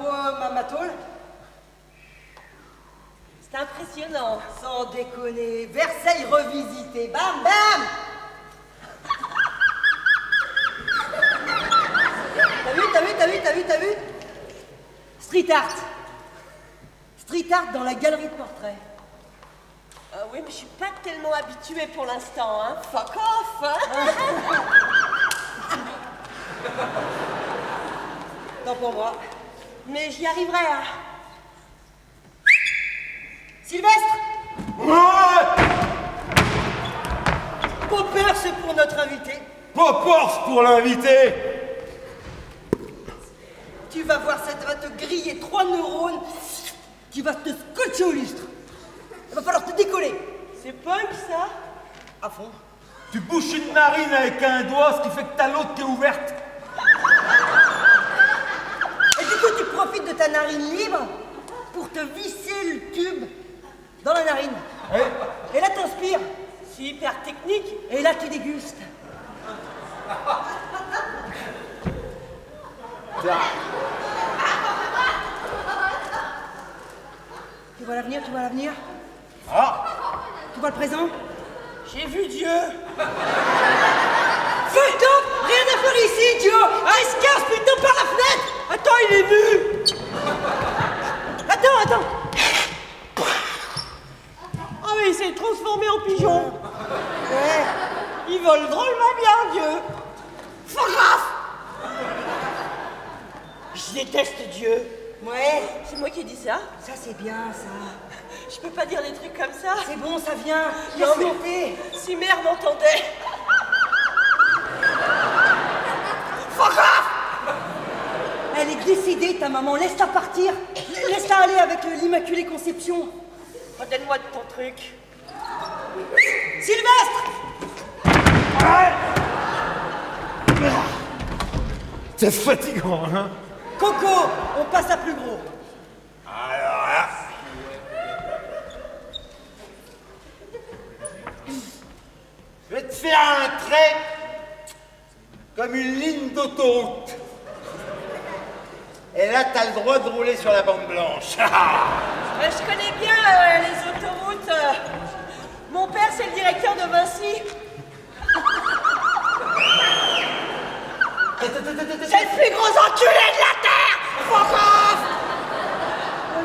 tôle? C'est impressionnant, sans déconner. Versailles revisité. Bam, bam. T'as vu? Street art. Street art dans la galerie de portraits. Oui, mais je suis pas tellement habituée pour l'instant, hein. Fuck off, hein. Tant pour moi. Mais j'y arriverai, hein. Sylvestre! Ouais! Popper, c'est pour notre invité. Poppers pour l'invité! Tu vas voir, ça va te griller 3 neurones. Tu vas te scotcher au lustre. Il va falloir te décoller. C'est punk, ça? À fond. Tu bouches une narine avec un doigt, ce qui fait que t'as l'autre qui est ouverte. Et du coup, tu profites de ta narine libre pour te visser le tube dans la narine. Et là, t'inspires. C'est hyper technique. Et là, tu dégustes. Tu vois l'avenir, tu vois l'avenir. Ah! Tu vois le présent. J'ai vu Dieu. Fais donc, rien à faire ici, Dieu. Il se casse putain par la fenêtre. Attends, il est nu. Attends. Ah mais il s'est transformé en pigeon. Ouais. Il vole drôlement bien, Dieu. Photographe. Je déteste Dieu. Ouais. C'est moi qui ai dit ça. Ça, c'est bien, ça. Je peux pas dire des trucs comme ça. C'est bon, ça vient. Non, Laisse mais monter. si mère m'entendait. Photographe. Elle est décédée, ta maman. Laisse-la partir. Laisse-la aller avec l'Immaculée Conception. Redonne-moi de ton truc. Sylvestre. C'est fatigant, hein? Coco, on passe à plus gros. Alors là... Je vais te faire un trait comme une ligne d'autoroute. Et là, t'as le droit de rouler sur la bande blanche. Je connais bien les autoroutes. Mon père, c'est le directeur de Vinci. C'est le plus gros enculé de la Terre. Fuck off.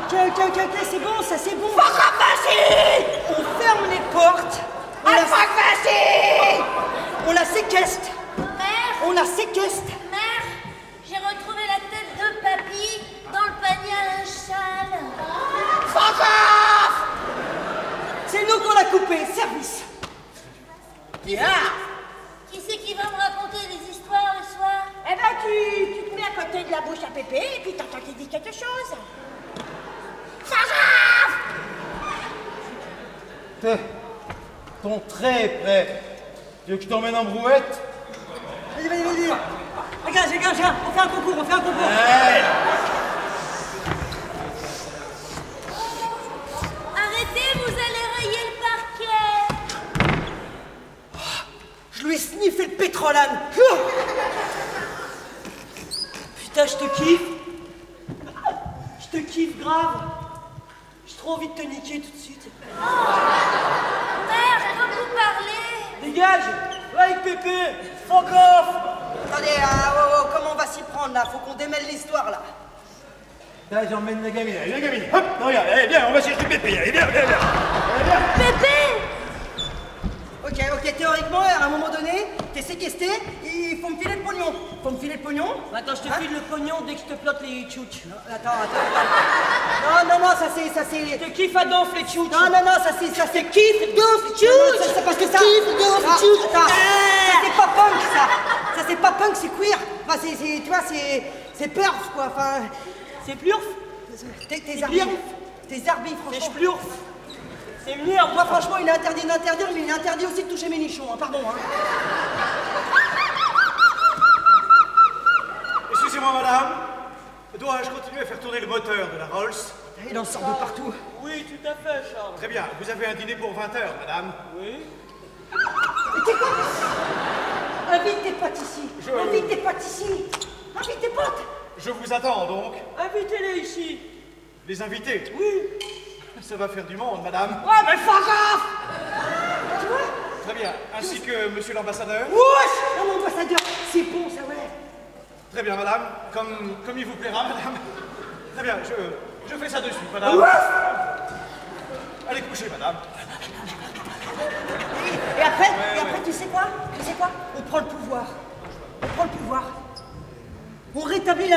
Ok, c'est bon, ça c'est bon. Fuck off, Vinci. On ferme les portes. Fuck Vinci. On la séquestre. Mère, On la séquestre. mère, j'ai retrouvé la tête de papy dans le panier à linge sale. Fuck off. C'est nous qu'on l'a coupé. Service. Qui c'est qui va me raconter des histoires le soir? Eh ben, tu te mets à côté de la bouche à Pépé et puis t'entends qu'il dit quelque chose. Fuck off. Ton trait est prêt. Tu veux que je t'emmène en brouette? Vas-y. Regarde, on fait un concours, Ouais. Arrêtez, vous allez rayer le parquet. Je lui ai sniffé le pétrolane. Putain, je te kiffe. Je te kiffe grave. J'ai trop envie de te niquer tout de suite. Mère, comme vous parlez. Dégage. Va avec Pépé. Fuck off. Attendez, comment on va s'y prendre là? Faut qu'on démêle l'histoire là. Là, j'emmène la gamine. Allez, la gamine. Hop, regarde, allez, viens, on va chercher Pépé. Allez, viens. Pépé. Ok, théoriquement, à un moment donné, t'es séquestré, il faut me filer le pognon. Faut me filer le pognon? Attends, je te file le pognon dès que je te plotte les tchouches. Attends. Non, ça c'est... Te kiffe à donf les tchouches. Non, ça c'est kiffe donf tchouches. C'est parce que ça... Kiffe donf tchouches. Ça c'est pas punk, ça. Ça c'est pas punk, c'est queer. Enfin, tu vois, c'est perf, quoi. Enfin... C'est plurf. Tes arbis, franchement. C'est splurf. C'est merde. Moi, franchement, il est interdit d'interdire, mais il est interdit aussi de toucher mes nichons, hein. Pardon, hein. Excusez-moi, madame. Dois-je continuer à faire tourner le moteur de la Rolls? Il en sort de partout. Oui, tout à fait, Charles. Très bien. Vous avez un dîner pour 20 heures, madame? Oui. Invite tes potes ici. Invite tes potes ici. Invite tes potes. Je vous attends, donc. Invitez-les ici. Les invités? Oui. Ça va faire du monde, madame. Ouais, mais fuck off. Tu vois? Très bien. Ainsi que monsieur l'ambassadeur? Wesh! Non, l'ambassadeur, c'est bon, ça, ouais. Très bien, madame. Comme il vous plaira, madame. Très bien, je fais ça de suite, madame. Allez coucher, madame. Et après, tu sais quoi? On prend le pouvoir. On rétablit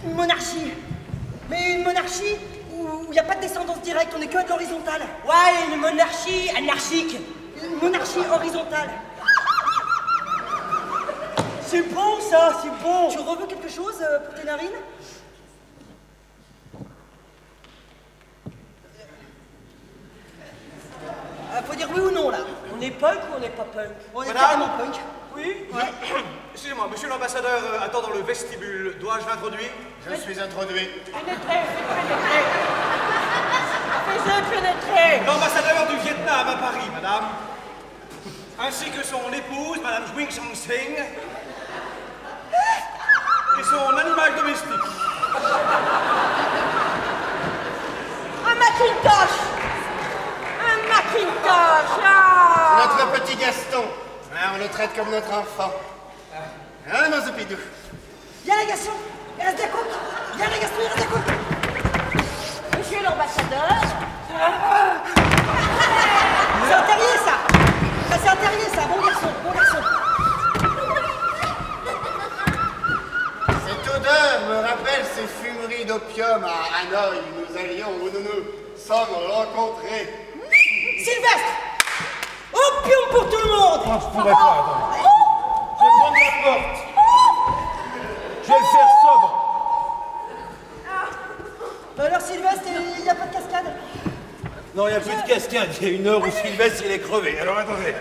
une monarchie. Mais une monarchie où il n'y a pas de descendance directe, on est que de l'horizontale. Ouais, une monarchie anarchique. Une monarchie horizontale. C'est bon ça, c'est bon. Tu reveux quelque chose pour tes narines? Faut dire oui ou non là. On est punk ou on n'est pas punk? On est carrément punk. Oui. Excusez-moi, monsieur l'ambassadeur attend dans le vestibule. Dois-je l'introduire? Je suis introduit. Pénétrez. Fais-le pénétrer. L'ambassadeur du Vietnam à Paris, madame. Ainsi que son épouse, madame Wing Song Sing. Et son animal domestique. Un Macintosh. Ah. Notre petit Gaston. On le traite comme notre enfant. Hein, mon Zoupidou? Viens les Gaston, il reste des coques. Monsieur l'ambassadeur. C'est un terrier ça. Bon garçon. Cette odeur me rappelle ces fumeries d'opium à Hanoï où nous allions, où nous nous sommes rencontrés. Sylvestre! Opium pour tout le monde! Non, je pourrais pas, attendez. Je vais prendre la porte. Je vais le faire sobre. Alors Sylvestre, il n'y a pas de cascade? Non, il n'y a plus de cascade. Il y a une heure où Sylvestre, il est crevé. Alors attendez.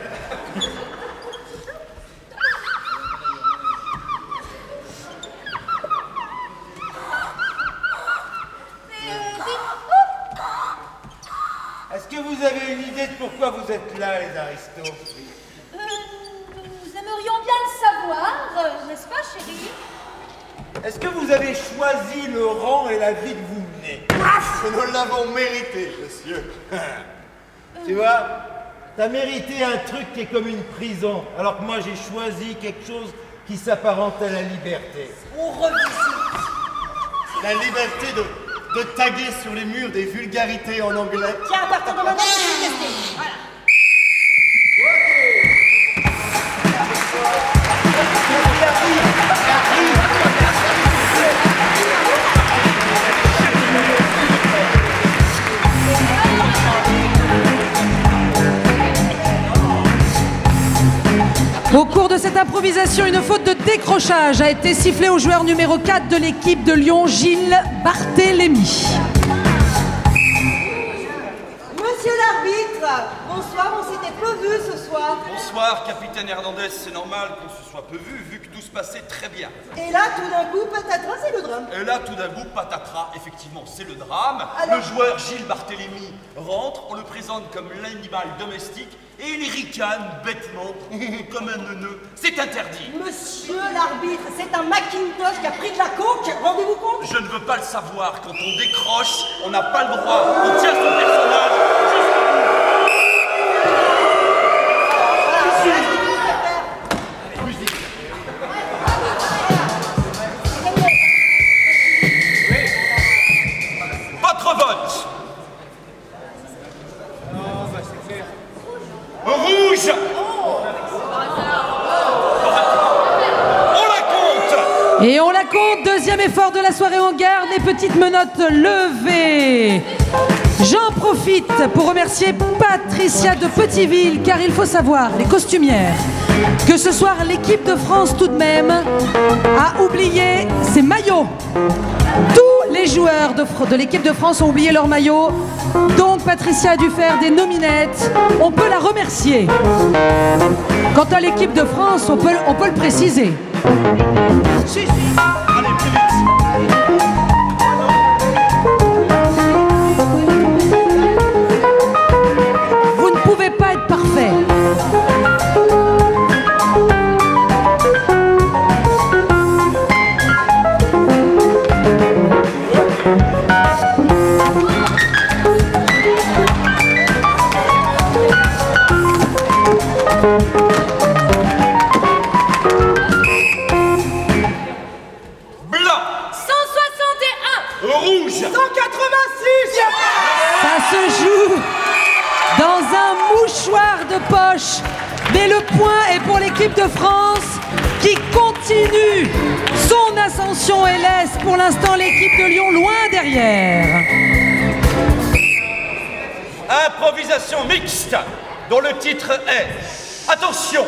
Est-ce que vous avez une idée de pourquoi vous êtes là, les aristos? Nous aimerions bien le savoir, n'est-ce pas, chérie? Est-ce que vous avez choisi le rang et la vie que vous menez? Nous l'avons mérité, monsieur. Tu vois, t'as mérité un truc qui est comme une prison, alors que moi j'ai choisi quelque chose qui s'apparente à la liberté. On revisite. La liberté de taguer sur les murs des vulgarités en anglais. Tiens, à partir de maintenant, je vais tester. Voilà. Au cours de cette improvisation, une faute de décrochage a été sifflée au joueur numéro 4 de l'équipe de Lyon, Gilles Barthélémy. Monsieur l'arbitre, bonsoir, on s'était peu vu ce soir. Bonsoir, capitaine Hernandez. C'est normal qu'on se soit peu vu que tout se passait très bien. Et là, tout d'un coup, patatras, c'est le drame. Et là, tout d'un coup, patatras, effectivement, c'est le drame. Alors... Le joueur Gilles Barthélémy rentre, on le présente comme l'animal domestique et il ricane bêtement, comme un neuneu. C'est interdit. Monsieur l'arbitre, c'est un Macintosh qui a pris de la coke, rendez-vous compte? Je ne veux pas le savoir. Quand on décroche, on n'a pas le droit. On tient son personnage jusqu'au bout. Votre vote. Rouge. Et on la compte, deuxième effort de la soirée, on garde les petites menottes levées. J'en profite pour remercier Patricia de Petiteville, car il faut savoir, les costumières, que ce soir l'équipe de France tout de même a oublié ses maillots. Tous les joueurs de l'équipe de France ont oublié leurs maillots, donc Patricia a dû faire des nominettes. On peut la remercier. Quant à l'équipe de France, on peut le préciser. Si. Allez, plus vite. Vous ne pouvez pas être parfait. se joue dans un mouchoir de poche. Mais le point est pour l'équipe de France qui continue son ascension et laisse pour l'instant l'équipe de Lyon loin derrière. Improvisation mixte dont le titre est attention,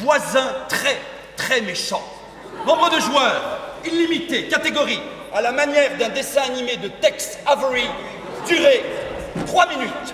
voisin très méchant. Nombre de joueurs, illimité, catégorie, à la manière d'un dessin animé de Tex Avery, durée 3 minutes.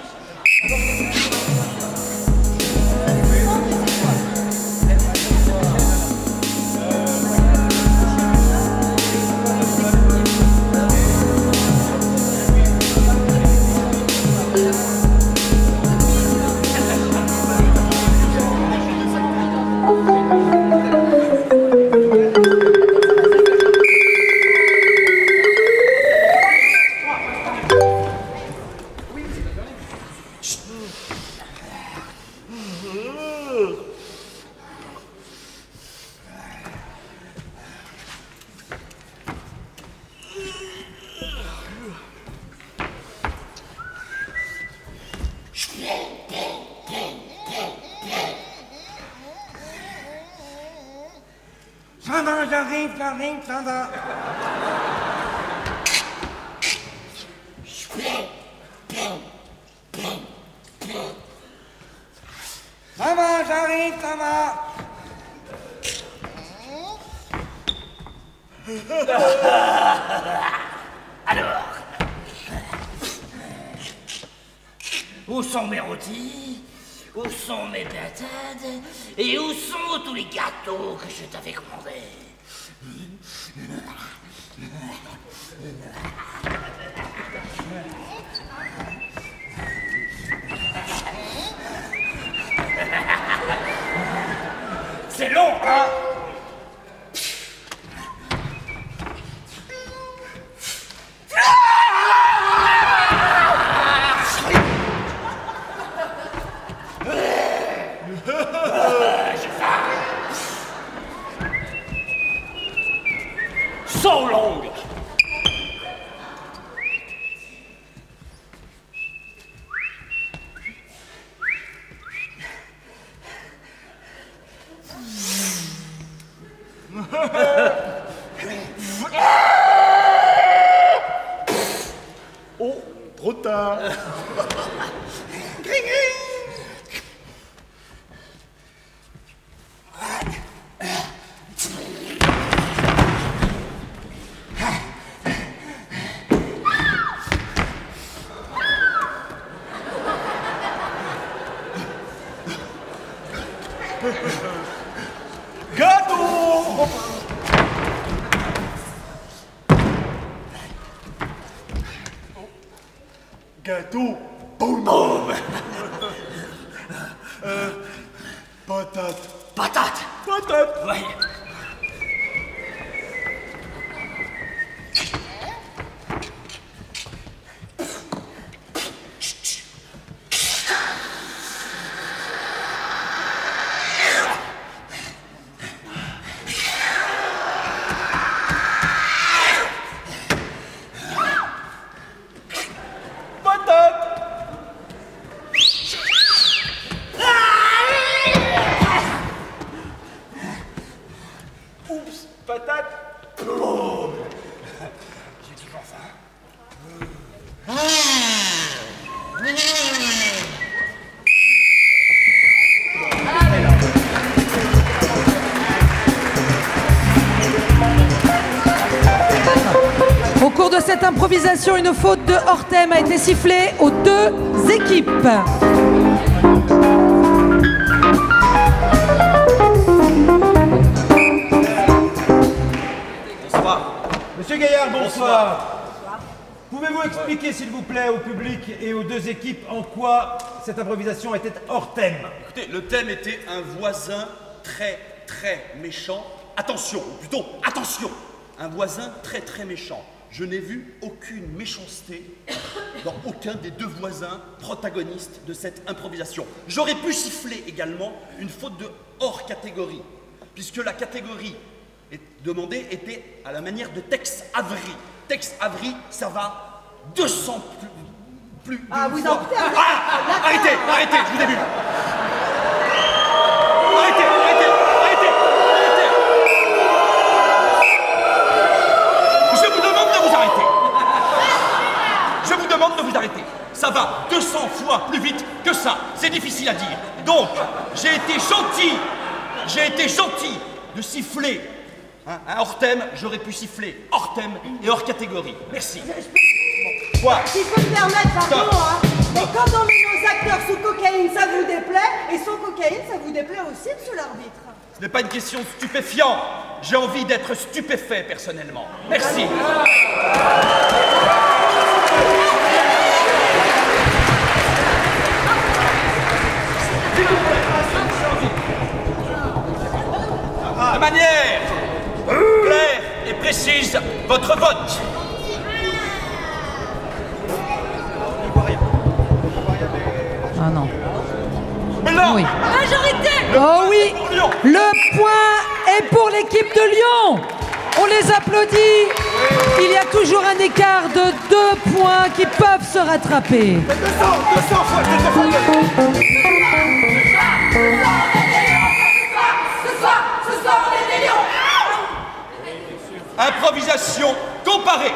J'arrive, ça va. Ça va, j'arrive, ça va. Alors, où sont mes rôtis? Où sont mes patates? Et où sont tous les gâteaux que je t'avais commandés? C'est long, hein? So long! Oh, trop tard. Gâteau! Gâteau, boum. Patate. Patate! Patate. Ouais. Oups, patate. Boum! J'ai toujours faim. Au cours de cette improvisation, une faute de hors-thème a été sifflée aux deux équipes. Monsieur Gaillard, bonsoir. Pouvez-vous expliquer, s'il vous plaît, au public et aux deux équipes en quoi cette improvisation était hors thème? Écoutez, le thème était un voisin très méchant. Attention, ou plutôt, attention, un voisin très méchant. Je n'ai vu aucune méchanceté dans aucun des deux voisins protagonistes de cette improvisation. J'aurais pu siffler également une faute de hors catégorie, puisque la catégorie demandée était à la manière de Tex Avery. Tex Avery, ça va 200 plus d'une Ah, vous fois. en perdez. Ah, arrêtez, arrêtez, je vous ai vu. Arrêtez, arrêtez, arrêtez, arrêtez. Je vous demande de vous arrêter. Je vous demande de vous arrêter. Ça va 200 fois plus vite que ça. C'est difficile à dire. Donc, j'ai été gentil de siffler. Hein, hors thème, j'aurais pu siffler hors thème et hors catégorie. Merci. Quoi? Si je peux me permettre, pardon, hein, mais quand on met nos acteurs sous cocaïne, ça vous déplaît, et sans cocaïne, ça vous déplaît aussi, monsieur l'arbitre. Ce n'est pas une question de stupéfiant. J'ai envie d'être stupéfait, personnellement. Merci. De manière claire et précise, votre vote. Ah non. Blanc. Oui. Majorité. Oh oui. Le point est pour l'équipe de Lyon. On les applaudit. Il y a toujours un écart de 2 points qui peuvent se rattraper. 200 fois, 200 fois. Ce soir, on est des lions. Improvisation comparée,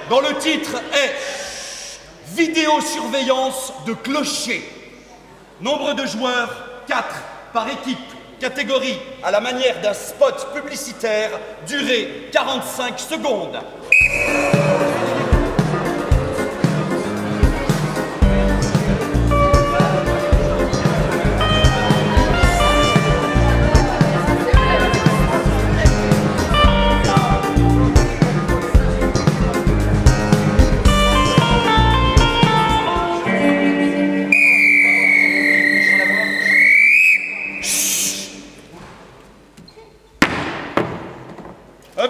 dont le titre est Vidéosurveillance de clocher. Nombre de joueurs, 4 par équipe. Catégorie à la manière d'un spot publicitaire, durée 45 secondes.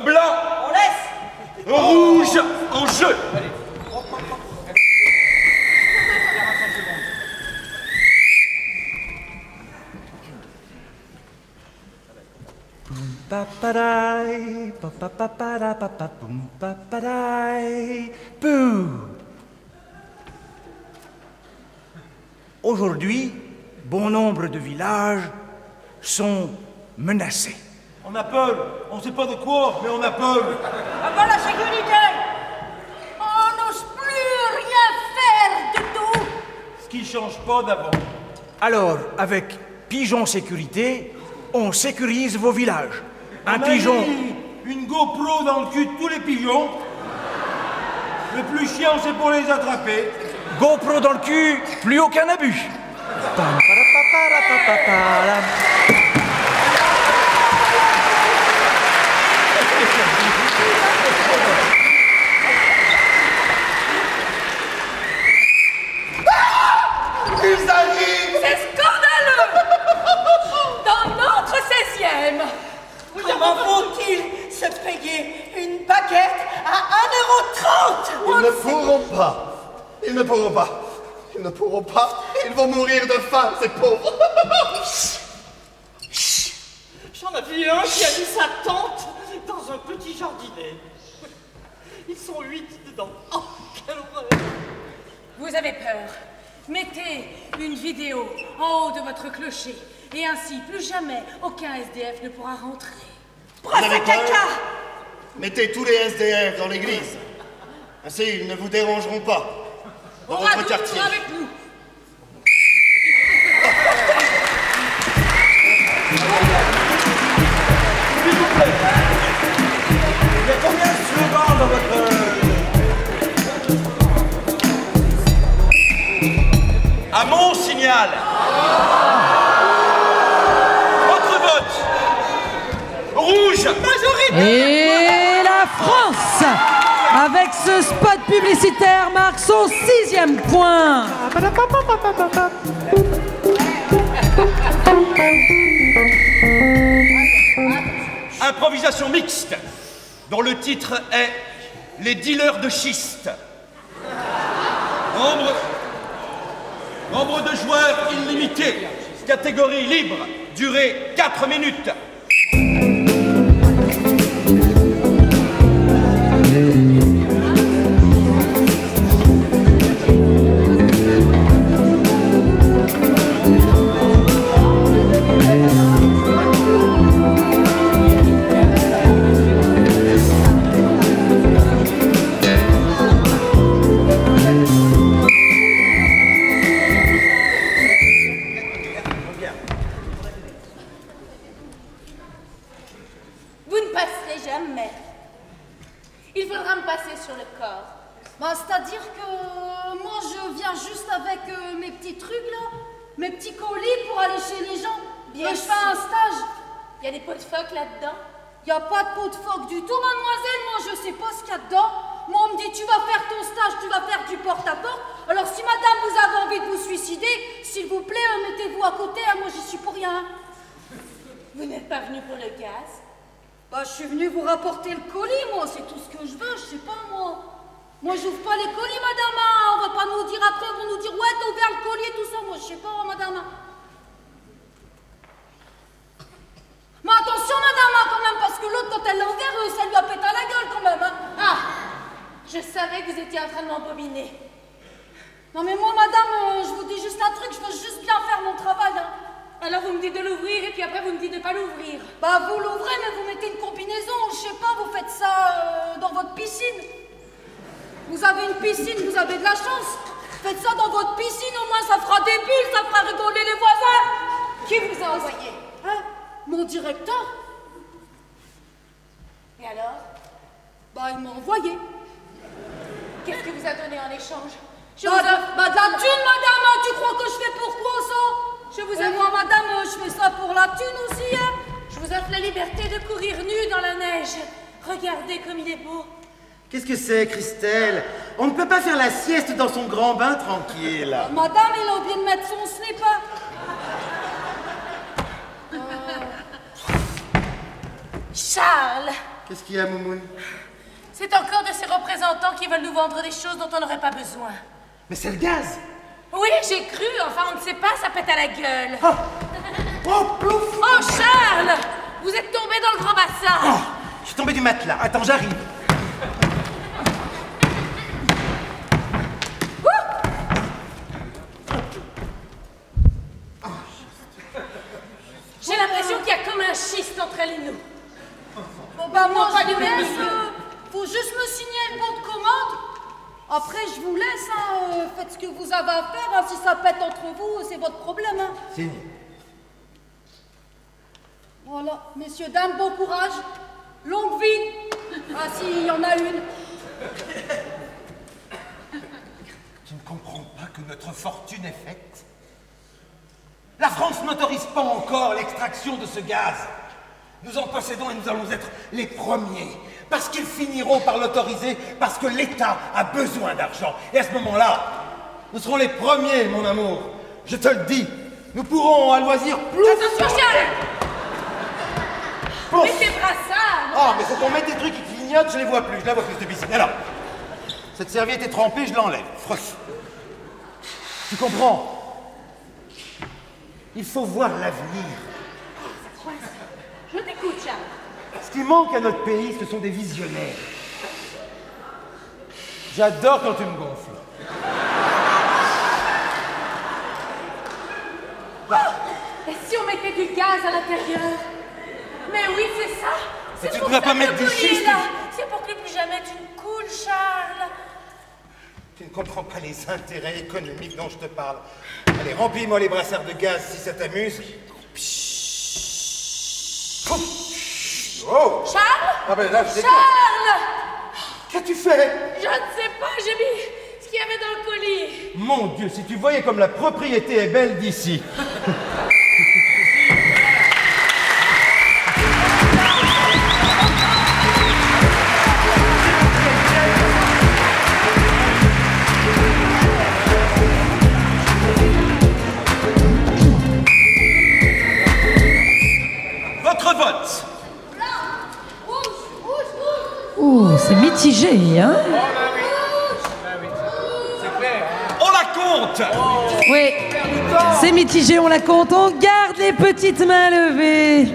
Blanc. On laisse. Rouge en jeu. Aujourd'hui, bon nombre de villages sont menacés. On a peur. On ne sait pas de quoi, mais on a peur. Avant la sécurité, on n'ose plus rien faire du tout. Ce qui ne change pas d'avant. Alors, avec Pigeon Sécurité, on sécurise vos villages. Un On a pigeon... mis une GoPro dans le cul de tous les pigeons. Le plus chiant, c'est pour les attraper. GoPro dans le cul, plus aucun abus. Ils arrivent. C'est scandaleux. Dans notre 16e. Comment vont-ils se payer une baguette à 1,30 €? Ils ne pourront pas. Ils ne pourront pas. Ils ne pourront pas. Ils vont mourir de faim, ces pauvres. J'en ai vu un qui a mis sa tente dans un petit jardinet. Ils sont 8 dedans. Oh, quelle horreur! Vous avez peur. Mettez une vidéo en haut de votre clocher. Et ainsi, plus jamais, aucun SDF ne pourra rentrer. Vous avez peur? Mettez tous les SDF dans l'église. Ainsi, ils ne vous dérangeront pas dans votre quartier. Avec nous. S'il vous plaît. Il y a combien de slogans dans votre... À mon signal. Votre vote. Rouge. Majorité. Et la France, avec ce spot publicitaire, marque son 6e point. Improvisation mixte, dont le titre est Les dealers de schiste. Nombre de joueurs illimité. Catégorie libre. Durée 4 minutes. avec mes petits trucs là, mes petits colis pour aller chez les gens. Bien, je fais un stage. Il y a des pots de phoque là-dedans? Il n'y a pas de pot de phoque du tout, mademoiselle. Moi, je sais pas ce qu'il y a dedans. Moi, on me dit, tu vas faire ton stage, tu vas faire du porte-à-porte. Alors, si madame, vous avez envie de vous suicider, s'il vous plaît, mettez-vous à côté. Hein, moi, j'y suis pour rien. Vous n'êtes pas venu pour le gaz? Bah, je suis venue vous rapporter le colis, moi. C'est tout ce que je veux, je sais pas, moi. Moi, j'ouvre pas les colis, madame. Hein. On va pas nous dire après, on va nous dire, ouais, t'as ouvert le colis et tout ça. Moi, je sais pas, madame. Mais attention, madame, hein, quand même, parce que l'autre, quand elle l'a ouvert, ça lui a pété à la gueule, quand même. Hein. Ah, je savais que vous étiez en train de m'embobiner. Non, mais moi, madame, je vous dis juste un truc, je veux juste bien faire mon travail. Hein. Alors, vous me dites de l'ouvrir et puis après, vous me dites de pas l'ouvrir. Bah, vous l'ouvrez, mais vous mettez une combinaison, je sais pas, vous faites ça dans votre piscine. Vous avez une piscine, vous avez de la chance. Faites ça dans votre piscine, au moins ça fera des bulles, ça fera rigoler les voisins. Qui vous a envoyé? Hein? Mon directeur. Et alors? Bah, il m'a envoyé. Qu'est-ce qu'il vous a donné en échange? De la thune, madame, tu crois que je fais pour quoi ça? Je vous avoue, moi, madame, je fais ça pour la thune aussi, hein. Je vous offre la liberté de courir nu dans la neige. Regardez comme il est beau. Qu'est-ce que c'est, Christelle? On ne peut pas faire la sieste dans son grand bain tranquille. Madame, il a oublié de mettre son slip. Charles! Qu'est-ce qu'il y a, Moumoune? C'est encore de ces représentants qui veulent nous vendre des choses dont on n'aurait pas besoin. Mais c'est le gaz! Oui, j'ai cru, enfin on ne sait pas, ça pète à la gueule. Oh, plouf! Oh, Charles! Vous êtes tombé dans le grand bassin! Oh, je suis tombé du matelas. Attends, j'arrive. J'ai l'impression qu'il y a comme un schiste entre elle et nous. Bon, bah, moi, pas je du vous même laisse, niveau. faut juste me signer une bonne commande. Après, je vous laisse, hein, faites ce que vous avez à faire. Hein, si ça pète entre vous, c'est votre problème. Hein. Signe. Voilà, messieurs, dames, bon courage. Longue vie. Ah, si, il y en a une. Tu ne comprends pas que notre fortune est faite? La France n'autorise pas encore l'extraction de ce gaz. Nous en possédons et nous allons être les premiers. Parce qu'ils finiront par l'autoriser, parce que l'État a besoin d'argent. Et à ce moment-là, nous serons les premiers, mon amour. Je te le dis. Nous pourrons à loisir plus... Attention, Charles! Pouf. Mais tes brassards! Ah, mais faut qu'on mette des trucs qui clignotent, je les vois plus de piscine. Alors, cette serviette est trempée, je l'enlève. Frotte. Tu comprends? Il faut voir l'avenir. Je t'écoute, Charles. Ce qui manque à notre pays, ce sont des visionnaires. J'adore quand tu me gonfles. Et si on mettait du gaz à l'intérieur? Mais oui, c'est ça. Mais tu pour ne vas ça pas que mettre le des collier est schistes. là. C'est pour que plus jamais tu ne coules, Charles. Tu ne comprends pas les intérêts économiques dont je te parle. Allez, remplis-moi les brassards de gaz si ça t'amuse. Oh! Charles? Ah ben là, je déconne. Charles! Qu'as-tu fait? Je ne sais pas, j'ai mis ce qu'il y avait dans le colis. Mon Dieu, si tu voyais comme la propriété est belle d'ici. Votre vote. Oh, c'est mitigé, hein? On la compte. Oui, c'est mitigé, on la compte. On garde les petites mains levées.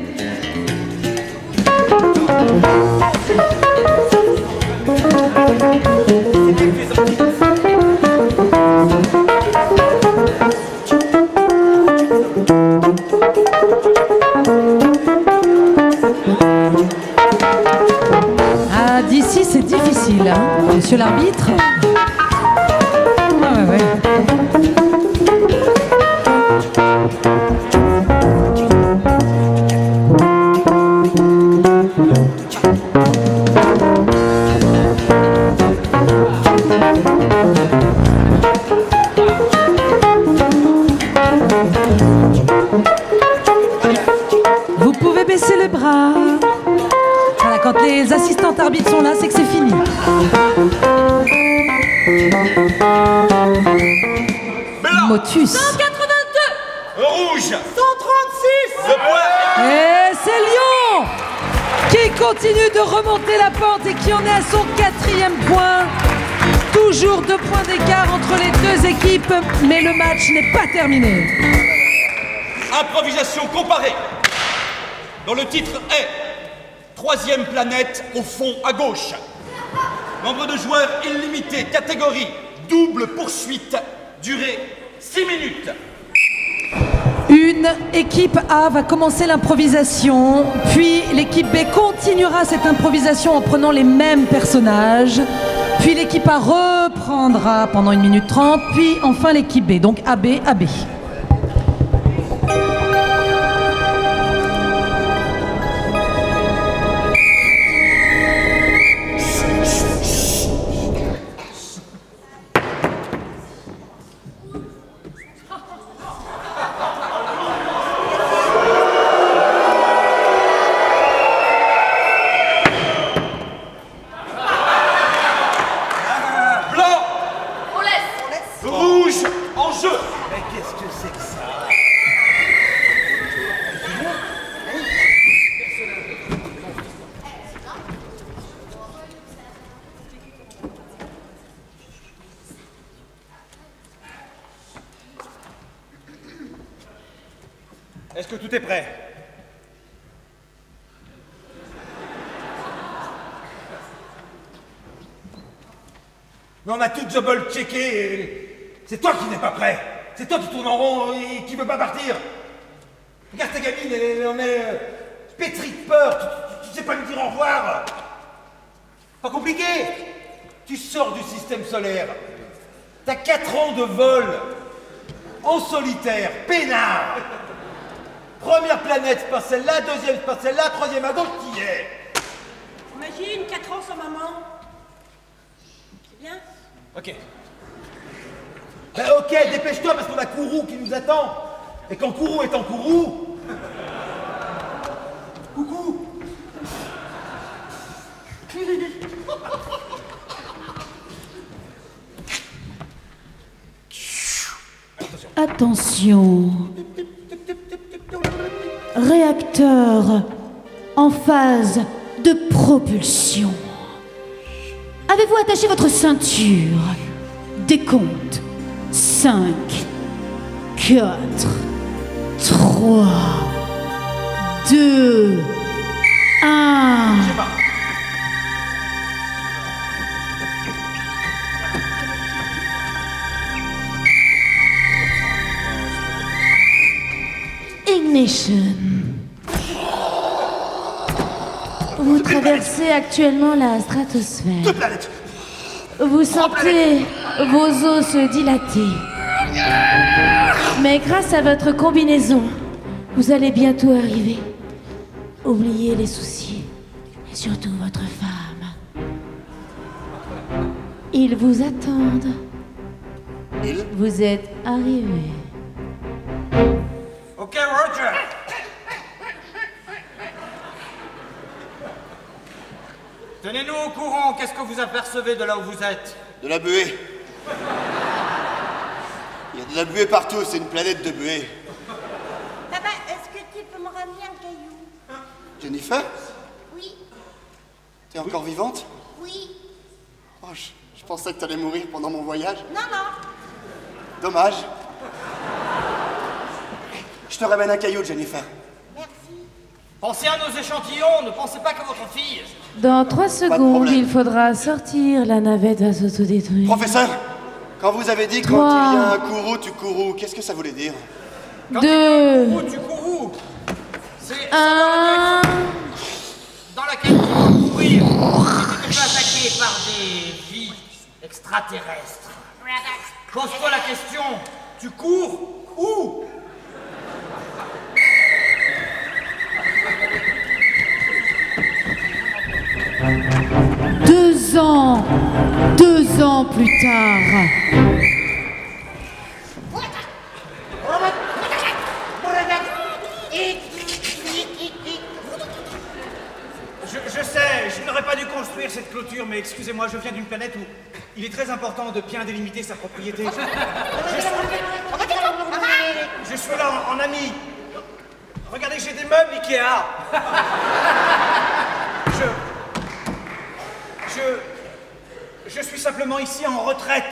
Ah, d'ici, c'est difficile, hein, monsieur l'arbitre. Ah, ouais, assistants arbitres sont là, c'est que c'est fini. Motus. 182. Rouge. 136. Le point. Et c'est Lyon qui continue de remonter la pente et qui en est à son 4e point. Toujours 2 points d'écart entre les deux équipes, mais le match n'est pas terminé. Improvisation comparée, dont le titre est 3e planète au fond à gauche. Nombre de joueurs illimité, catégorie double poursuite, durée 6 minutes. Une équipe A va commencer l'improvisation, puis l'équipe B continuera cette improvisation en prenant les mêmes personnages, puis l'équipe A reprendra pendant 1 minute 30, puis enfin l'équipe B, donc AB, AB. Est-ce que tout est prêt? Mais on a tout double-checké et c'est toi qui n'es pas prêt. C'est toi qui tourne en rond et qui veut pas partir. Regarde ta gamine, elle en est pétrie de peur. Tu sais pas lui dire au revoir. Pas compliqué. Tu sors du système solaire. T'as 4 ans de vol. En solitaire, peinard. Première planète, c'est pas celle-là, deuxième, c'est pas celle-là, troisième à gauche, qui est. Imagine 4 ans sans maman. C'est bien? Ok. Ben ok, dépêche-toi parce qu'on a Kourou qui nous attend. Et quand Kourou est en Kourou... Coucou. Attention. Réacteur en phase de propulsion. Avez-vous attaché votre ceinture? Décompte. 5, 4, 3, 2, 1. Ignition. Vous traversez actuellement la stratosphère. Vous sentez vos os se dilater. Mais grâce à votre combinaison, vous allez bientôt arriver. Oubliez les soucis, et surtout votre femme. Ils vous attendent. Vous êtes arrivés. Ok, Roger. Tenez-nous au courant, qu'est-ce que vous apercevez de là où vous êtes? De la buée. Il y a de la buée partout, c'est une planète de buée. Papa, est-ce que tu peux me ramener un caillou? Jennifer? Oui. T'es encore vivante? Oui. Oh, je pensais que t'allais mourir pendant mon voyage. Non, non. Dommage. Je te ramène un caillou, Jennifer. Merci. Pensez à nos échantillons, ne pensez pas qu'à votre fille. Dans 3 secondes, il faudra sortir. La navette va s'autodétruire. Professeur, quand vous avez dit quand il y a un courroux, tu courroux, qu'est-ce que ça voulait dire? 2, Tu courroux. C'est 1. dans laquelle tu peux courir si tu te fais attaquer par des vies extraterrestres. Pose-toi la question, tu cours où? Deux ans plus tard. Je sais, je n'aurais pas dû clôture, mais excusez-moi, je viens d'une planète où il est très important de bien délimiter sa propriété. Je suis là en ami. Regardez, j'ai des meubles Ikea. Je suis simplement ici en retraite.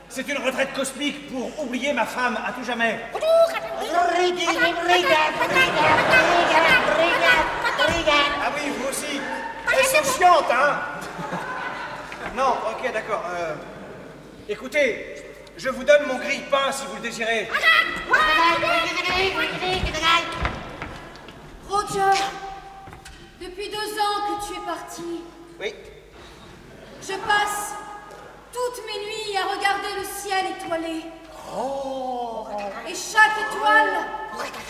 C'est une retraite cosmique pour oublier ma femme à tout jamais. Ah oui, vous aussi. Elles sont chiantes, hein? Non, ok, d'accord. Écoutez, je vous donne mon grille-pain si vous le désirez. Roger, depuis 2 ans que tu es parti. Oui. Je passe toutes mes nuits à regarder le ciel étoilé. Oh. Et chaque étoile,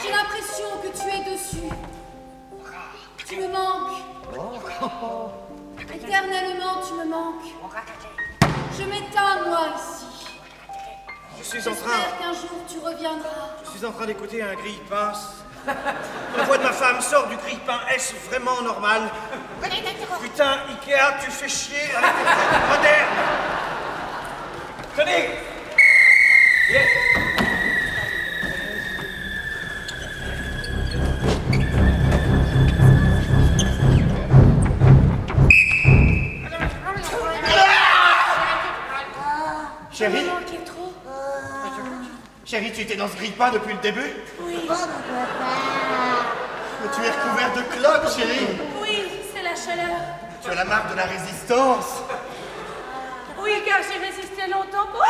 j'ai l'impression que tu es dessus. Tu me manques. Éternellement, tu me manques. Je m'éteins, moi, ici. Je suis en train... J'espère qu'un jour tu reviendras. Je suis en train d'écouter un grille-pain. La voix de ma femme sort du grille-pain. Est-ce vraiment normal? Putain, Ikea, tu fais chier avec tes trucs modernes. Tenez. Yeah. Chérie? Chérie, tu étais dans ce grille-pain depuis le début? Oui. Mais tu es recouvert de cloques, chérie. Oui, c'est la chaleur. Tu as la marque de la résistance. Oui, car j'ai résisté longtemps pour...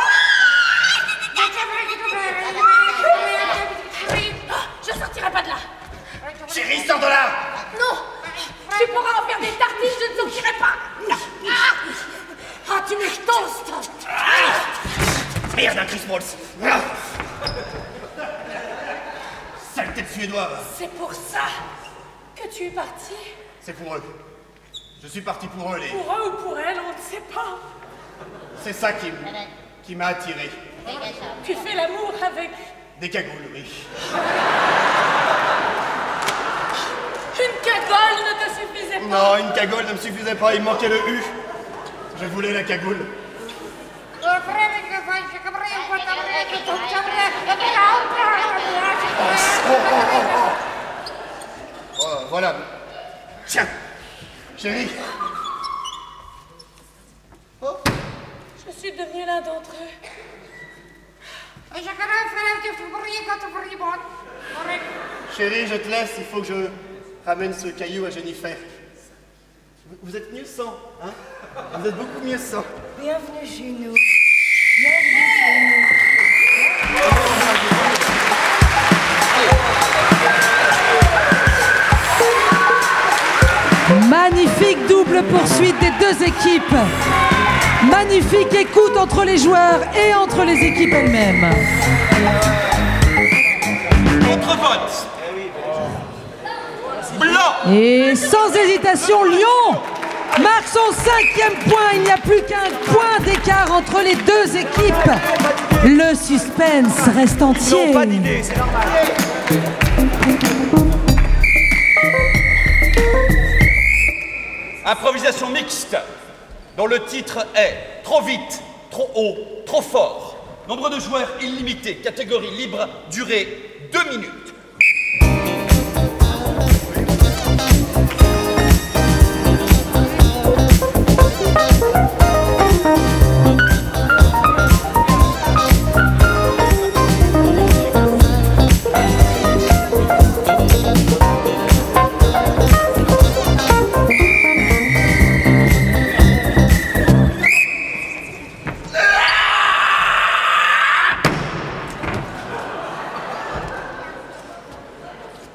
Je sortirai pas de là. Chérie, sors de là. Non. Tu pourras en faire des tartines, je ne sortirai pas. Ah, tu m'extoses. Merde, un Chris Balls. Saleté de Suédois. C'est pour ça que tu es parti. C'est pour eux. Je suis parti pour eux, les... Pour eux ou pour elles, on ne sait pas. C'est ça qui m'a attiré. Tu fais l'amour avec... Des cagoules, oui. Une cagole ne te suffisait pas. Non, une cagole ne me suffisait pas, il manquait le U. Je voulais la cagoule. Oh, voilà. Tiens, chérie. Oh. Je suis devenue l'un d'entre eux. Chérie, je te laisse, il faut que je ramène ce caillou à Jennifer. Vous êtes mieux sans, hein? Vous êtes beaucoup mieux sans. Bienvenue chez nous. Magnifique double poursuite des 2 équipes. Magnifique écoute entre les joueurs et entre les équipes elles-mêmes. Contre-vote. Blanc. Et sans hésitation, Lyon marque son 5e point. Il n'y a plus qu'un point d'écart entre les 2 équipes. Le suspense reste entier. Ils n'ont pas d'idée, c'est normal. Improvisation mixte, dont le titre est Trop vite, trop haut, trop fort. Nombre de joueurs illimité, catégorie libre, durée 2 minutes.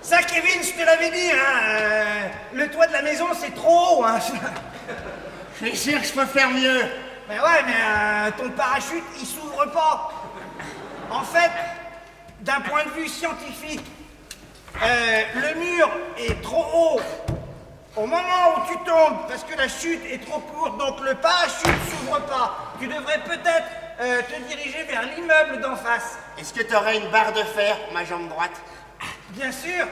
Ça, Kevin, je te l'avais dit, hein, le toit de la maison, c'est trop haut, hein. Je suis sûr que je peux faire mieux. Mais ouais, mais ton parachute, il s'ouvre pas. En fait, d'un point de vue scientifique, le mur est trop haut au moment où tu tombes, parce que la chute est trop courte, donc le parachute s'ouvre pas. Tu devrais peut-être te diriger vers l'immeuble d'en face. Est-ce que tu aurais une barre de fer pour ma jambe droite? Bien sûr.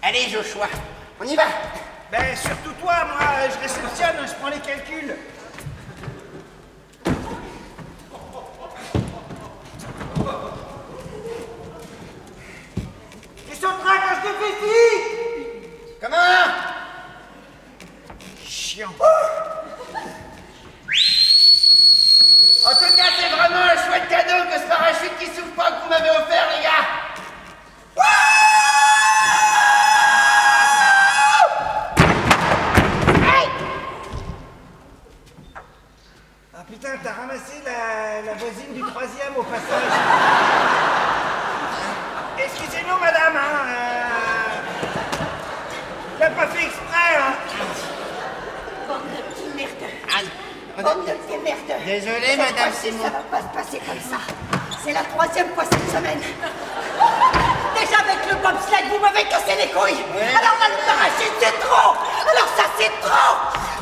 Allez, Joshua, on y va. Ben, surtout toi, moi, je réceptionne, je prends les calculs. Tu sauteras quand je te fais ci. Comment? Chiant. En tout cas, c'est vraiment un chouette cadeau que ce parachute qui s'ouvre pas que vous m'avez offert, les gars. Ah putain, t'as ramassé la voisine du 3e au passage. Excusez-nous, madame, hein. L'a pas fait exprès, hein. Bande de petits merdeux. Bande de petits merdeux. Désolé, madame Simon. Ça va pas se passer comme ça. C'est la 3e fois cette semaine. Déjà avec le bobsleigh, vous m'avez cassé les couilles. Alors là, le parachute, c'est trop. Alors ça, c'est trop.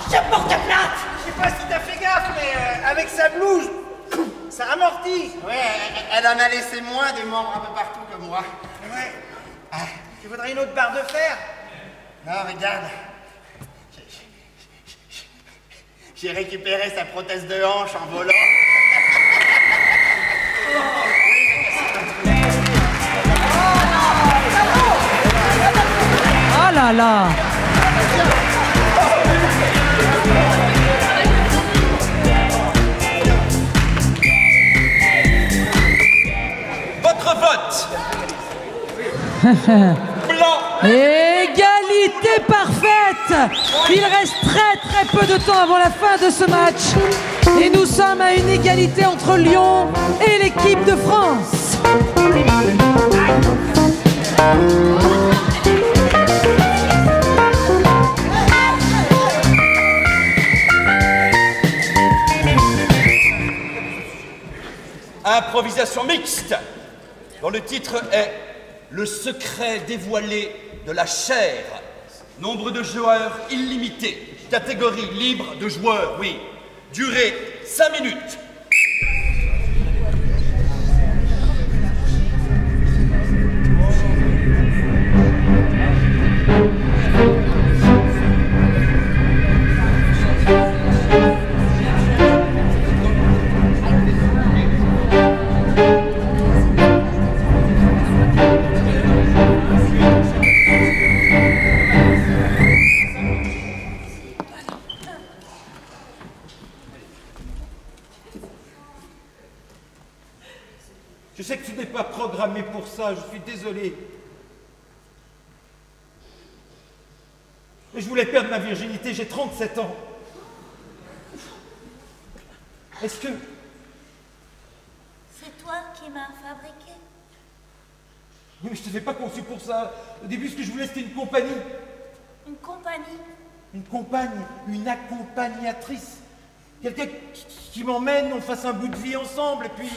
Je porte plainte. Je sais pas si t'as fait gaffe, mais avec sa blouse, ça amortit. Ouais, elle en a laissé moins des membres un peu partout comme moi. Ouais. Tu voudrais une autre barre de fer? Non, regarde. J'ai récupéré sa prothèse de hanche en volant. Oh là là! Votre vote. Blanc. Égalité parfaite! Il reste très peu de temps avant la fin de ce match. Et nous sommes à une égalité entre Lyon et l'équipe de France. Improvisation mixte, dont le titre est « Le secret dévoilé de la chair ». Nombre de joueurs illimité. Catégorie libre de joueurs, oui. Durée 5 minutes. Je sais que tu n'es pas programmé pour ça, je suis désolé. Mais je voulais perdre ma virginité, j'ai 37 ans. Est-ce que... C'est toi qui m'as fabriqué. Mais je ne t'avais pas conçu pour ça. Au début, ce que je voulais, c'était une compagnie. Une compagnie. Une compagne, une accompagnatrice. Quelqu'un qui m'emmène, on fasse un bout de vie ensemble, et puis...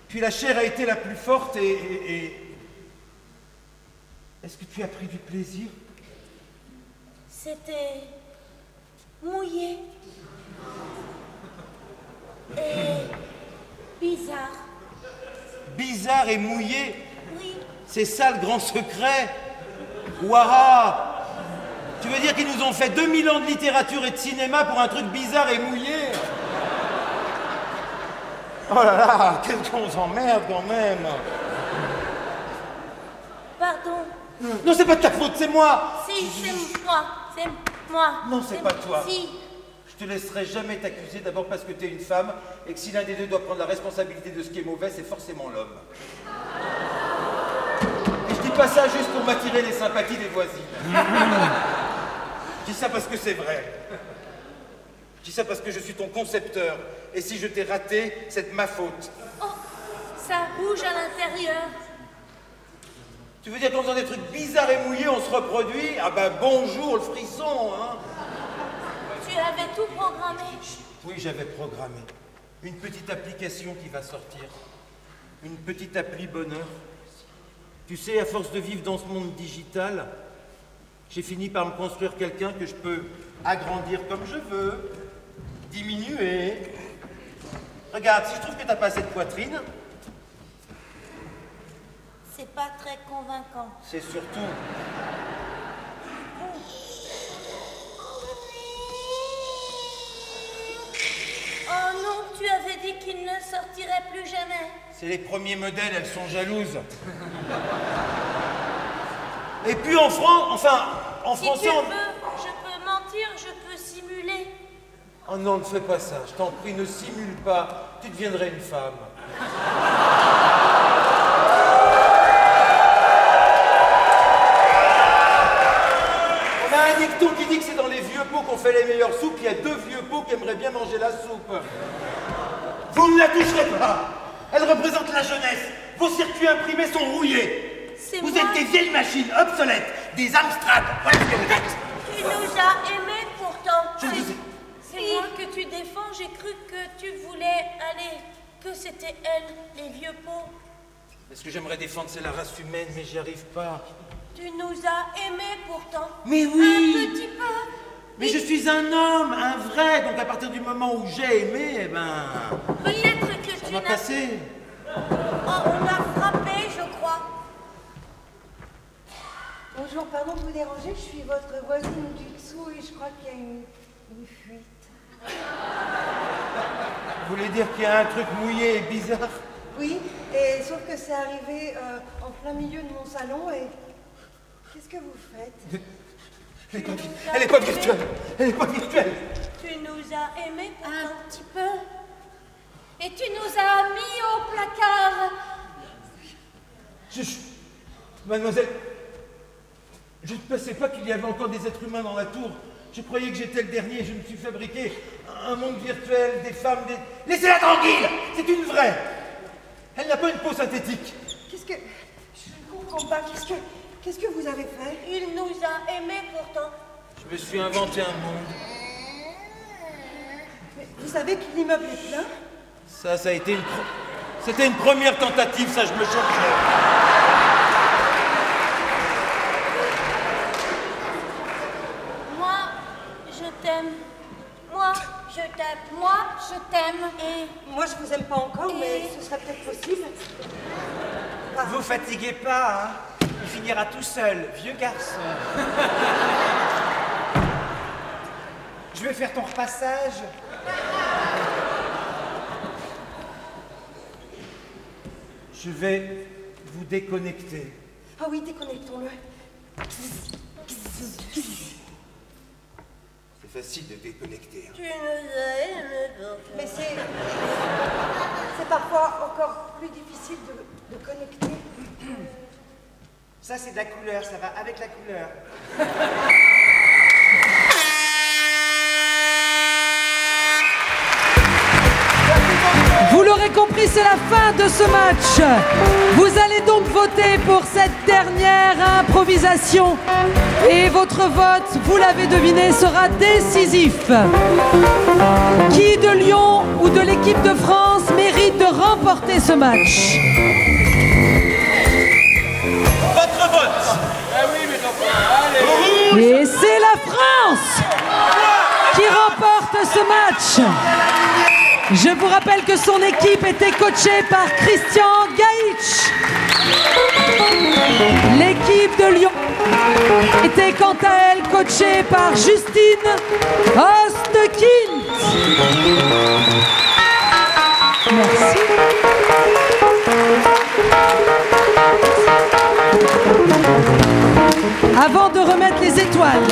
Puis la chair a été la plus forte et... Est-ce que tu as pris du plaisir? C'était mouillé et bizarre. Bizarre et mouillé? Oui. C'est ça le grand secret? Waouh! Tu veux dire qu'ils nous ont fait 2000 ans de littérature et de cinéma pour un truc bizarre et mouillé? Oh là là, qu'est-ce qu'on s'emmerde quand même! Pardon. Non, c'est pas de ta faute, c'est moi! Si, c'est moi. C'est moi. Non, c'est pas toi. Si. Je te laisserai jamais t'accuser, d'abord parce que t'es une femme, et que si l'un des deux doit prendre la responsabilité de ce qui est mauvais, c'est forcément l'homme. Et je dis pas ça juste pour m'attirer les sympathies des voisines. Je dis ça parce que c'est vrai. Je dis ça parce que je suis ton concepteur, et si je t'ai raté, c'est de ma faute. Oh, ça bouge à l'intérieur. Tu veux dire qu'en faisant des trucs bizarres et mouillés, on se reproduit? Ah ben bonjour le frisson, hein! Tu avais tout programmé. Oui, j'avais programmé. Une petite application qui va sortir. Une petite appli bonheur. Tu sais, à force de vivre dans ce monde digital, j'ai fini par me construire quelqu'un que je peux agrandir comme je veux, diminuer. Regarde, si je trouve que t'as pas assez de poitrine... C'est pas très convaincant. C'est surtout... Oh non, tu avais dit qu'il ne sortirait plus jamais. C'est les premiers modèles, elles sont jalouses. Et puis en français... Si tu veux, je peux mentir, je peux simuler. Oh non, ne fais pas ça, je t'en prie, ne simule pas, tu deviendrais une femme. On a un dicton qui dit que c'est dans les vieux pots qu'on fait les meilleures soupes, il y a 2 vieux pots qui aimeraient bien manger la soupe. Vous ne la toucherez pas. Elle représente la jeunesse. Vos circuits imprimés sont rouillés. Vous êtes des vieilles machines obsolètes, des Amstrad. Voilà ce que vous êtes. Tu nous as aimés pourtant. Je vous ai... C'est moi que tu défends, j'ai cru que tu voulais aller, que c'était elle, les vieux pots. Ce que j'aimerais défendre, c'est la race humaine, mais j'y arrive pas. Tu nous as aimés pourtant. Mais oui. Un petit peu. Mais je suis un homme, un vrai, donc à partir du moment où j'ai aimé, eh ben... Peut-être que ça tu m'a n'as... passé. Oh, on a frappé, je crois. Bonjour, pardon de vous déranger, je suis votre voisine du dessous et je crois qu'il y a une fuite. Vous voulez dire qu'il y a un truc mouillé et bizarre? Oui, et sauf que c'est arrivé en plein milieu de mon salon et... Qu'est-ce que vous faites? Elle est pas virtuelle. Elle est pas virtuelle. Tu nous as aimés un petit peu. Et tu nous as mis au placard. Mademoiselle, je ne pensais pas qu'il y avait encore des êtres humains dans la tour. Je croyais que j'étais le dernier. Je me suis fabriqué un monde virtuel, des femmes, des... Laissez-la tranquille. C'est une vraie. Elle n'a pas une peau synthétique. Qu'est-ce que... Je ne comprends pas. Qu'est-ce que vous avez fait? Il nous a aimés pourtant. Je me suis inventé un monde. Mais vous savez que l'immeuble est plein? Ça a été une... C'était une première tentative, ça, je me choquais. Moi, je t'aime. Moi, je t'aime. Moi, je t'aime. Et... Moi, je vous aime pas encore, mais ce serait peut-être possible. Vous fatiguez pas, hein? Il finira tout seul, vieux garçon. Je vais faire ton repassage. Je vais vous déconnecter. Ah oui, déconnectons-le. C'est facile de déconnecter. Tu nous as aimés pourtant. Mais c'est parfois encore plus difficile de connecter. Ça, c'est de la couleur, ça va avec la couleur. Vous l'aurez compris, c'est la fin de ce match. Vous allez donc voter pour cette dernière improvisation. Et votre vote, vous l'avez deviné, sera décisif. Qui de Lyon ou de l'équipe de France mérite de remporter ce match? Votre vote. Ah oui, mais allez. Et c'est la France qui remporte ce match. Je vous rappelle que son équipe était coachée par Christian Gaïtch. L'équipe de Lyon était quant à elle coachée par Justine Ostekint. Merci. Avant de remettre les étoiles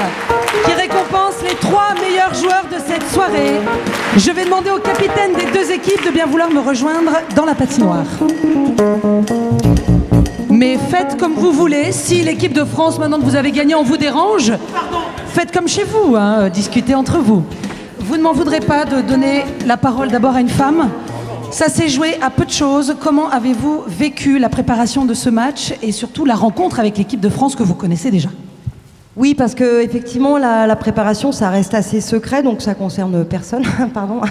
qui récompensent les 3 meilleurs joueurs de cette soirée, je vais demander au capitaine des 2 équipes de bien vouloir me rejoindre dans la patinoire. Mais faites comme vous voulez. Si l'équipe de France, maintenant que vous avez gagné, on vous dérange, faites comme chez vous, hein, discutez entre vous. Vous ne m'en voudrez pas de donner la parole d'abord à une femme. Ça s'est joué à peu de choses. Comment avez-vous vécu la préparation de ce match et surtout la rencontre avec l'équipe de France que vous connaissez déjà? Oui, parce que effectivement, la préparation, ça reste assez secret, donc ça concerne personne, pardon.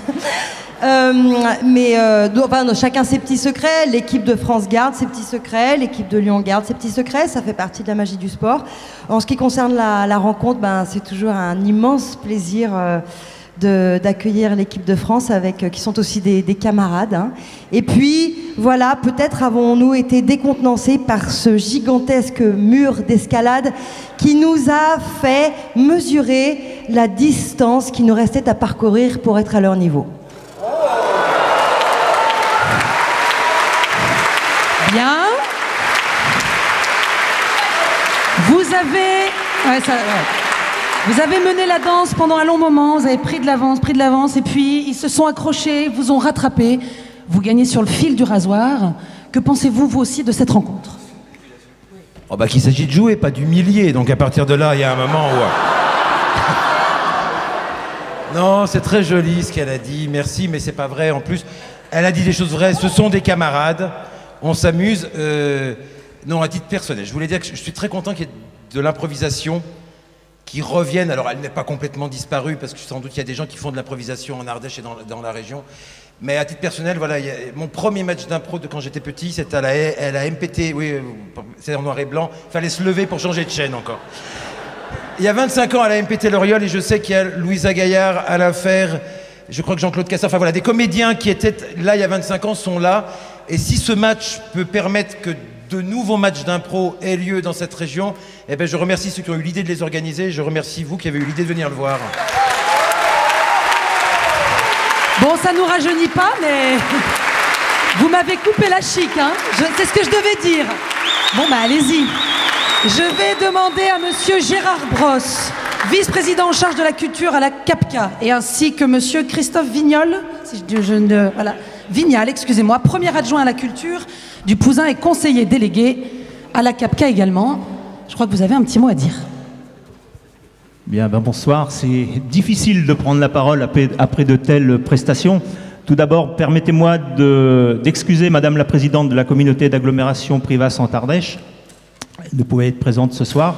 Enfin, chacun ses petits secrets. L'équipe de France garde ses petits secrets, l'équipe de Lyon garde ses petits secrets. Ça fait partie de la magie du sport. En ce qui concerne la rencontre, c'est toujours un immense plaisir d'accueillir l'équipe de France qui sont aussi des camarades. Hein. Et puis, voilà, peut-être avons-nous été décontenancés par ce gigantesque mur d'escalade qui nous a fait mesurer la distance qui nous restait à parcourir pour être à leur niveau. Bien. Vous avez... Vous avez mené la danse pendant un long moment, vous avez pris de l'avance, et puis ils se sont accrochés, vous ont rattrapé, vous gagnez sur le fil du rasoir. Que pensez-vous, vous aussi, de cette rencontre? Oh bah qu'il s'agit de jouer, pas d'humilier, donc à partir de là, il y a un moment où... Non, c'est très joli ce qu'elle a dit, merci, mais c'est pas vrai, en plus, elle a dit des choses vraies, ce sont des camarades, on s'amuse, non, à titre personnel, je voulais dire que je suis très content qu'il y ait de l'improvisation, qui reviennent. Alors elle n'est pas complètement disparue parce que sans doute il y a des gens qui font de l'improvisation en Ardèche et dans la région. Mais à titre personnel, voilà, mon premier match d'impro de quand j'étais petit, c'était à la MPT, oui, c'est en noir et blanc, il fallait se lever pour changer de chaîne encore. Il y a 25 ans à la MPT L'Oriole, et je sais qu'il y a Louisa Gaillard, Alain Fer, je crois que Jean-Claude Cassard, enfin voilà, des comédiens qui étaient là il y a 25 ans sont là. Et si ce match peut permettre que de nouveaux matchs d'impro aient lieu dans cette région, eh ben je remercie ceux qui ont eu l'idée de les organiser, je remercie vous qui avez eu l'idée de venir le voir. Bon, ça nous rajeunit pas, mais vous m'avez coupé la chic, hein. C'est ce que je devais dire. Bon, bah allez-y. Je vais demander à monsieur Gérard Brosse, vice-président en charge de la culture à la CAPCA, et ainsi que monsieur Christophe Vignol, voilà, Vignal, excusez-moi, premier adjoint à la culture du Pouzin et conseiller délégué à la CAPCA également. Je crois que vous avez un petit mot à dire. Bien, bonsoir. C'est difficile de prendre la parole après de telles prestations. Tout d'abord, permettez-moi d'excuser Madame la Présidente de la communauté d'agglomération Privas-en-Ardèche. Elle ne pouvait être présente ce soir.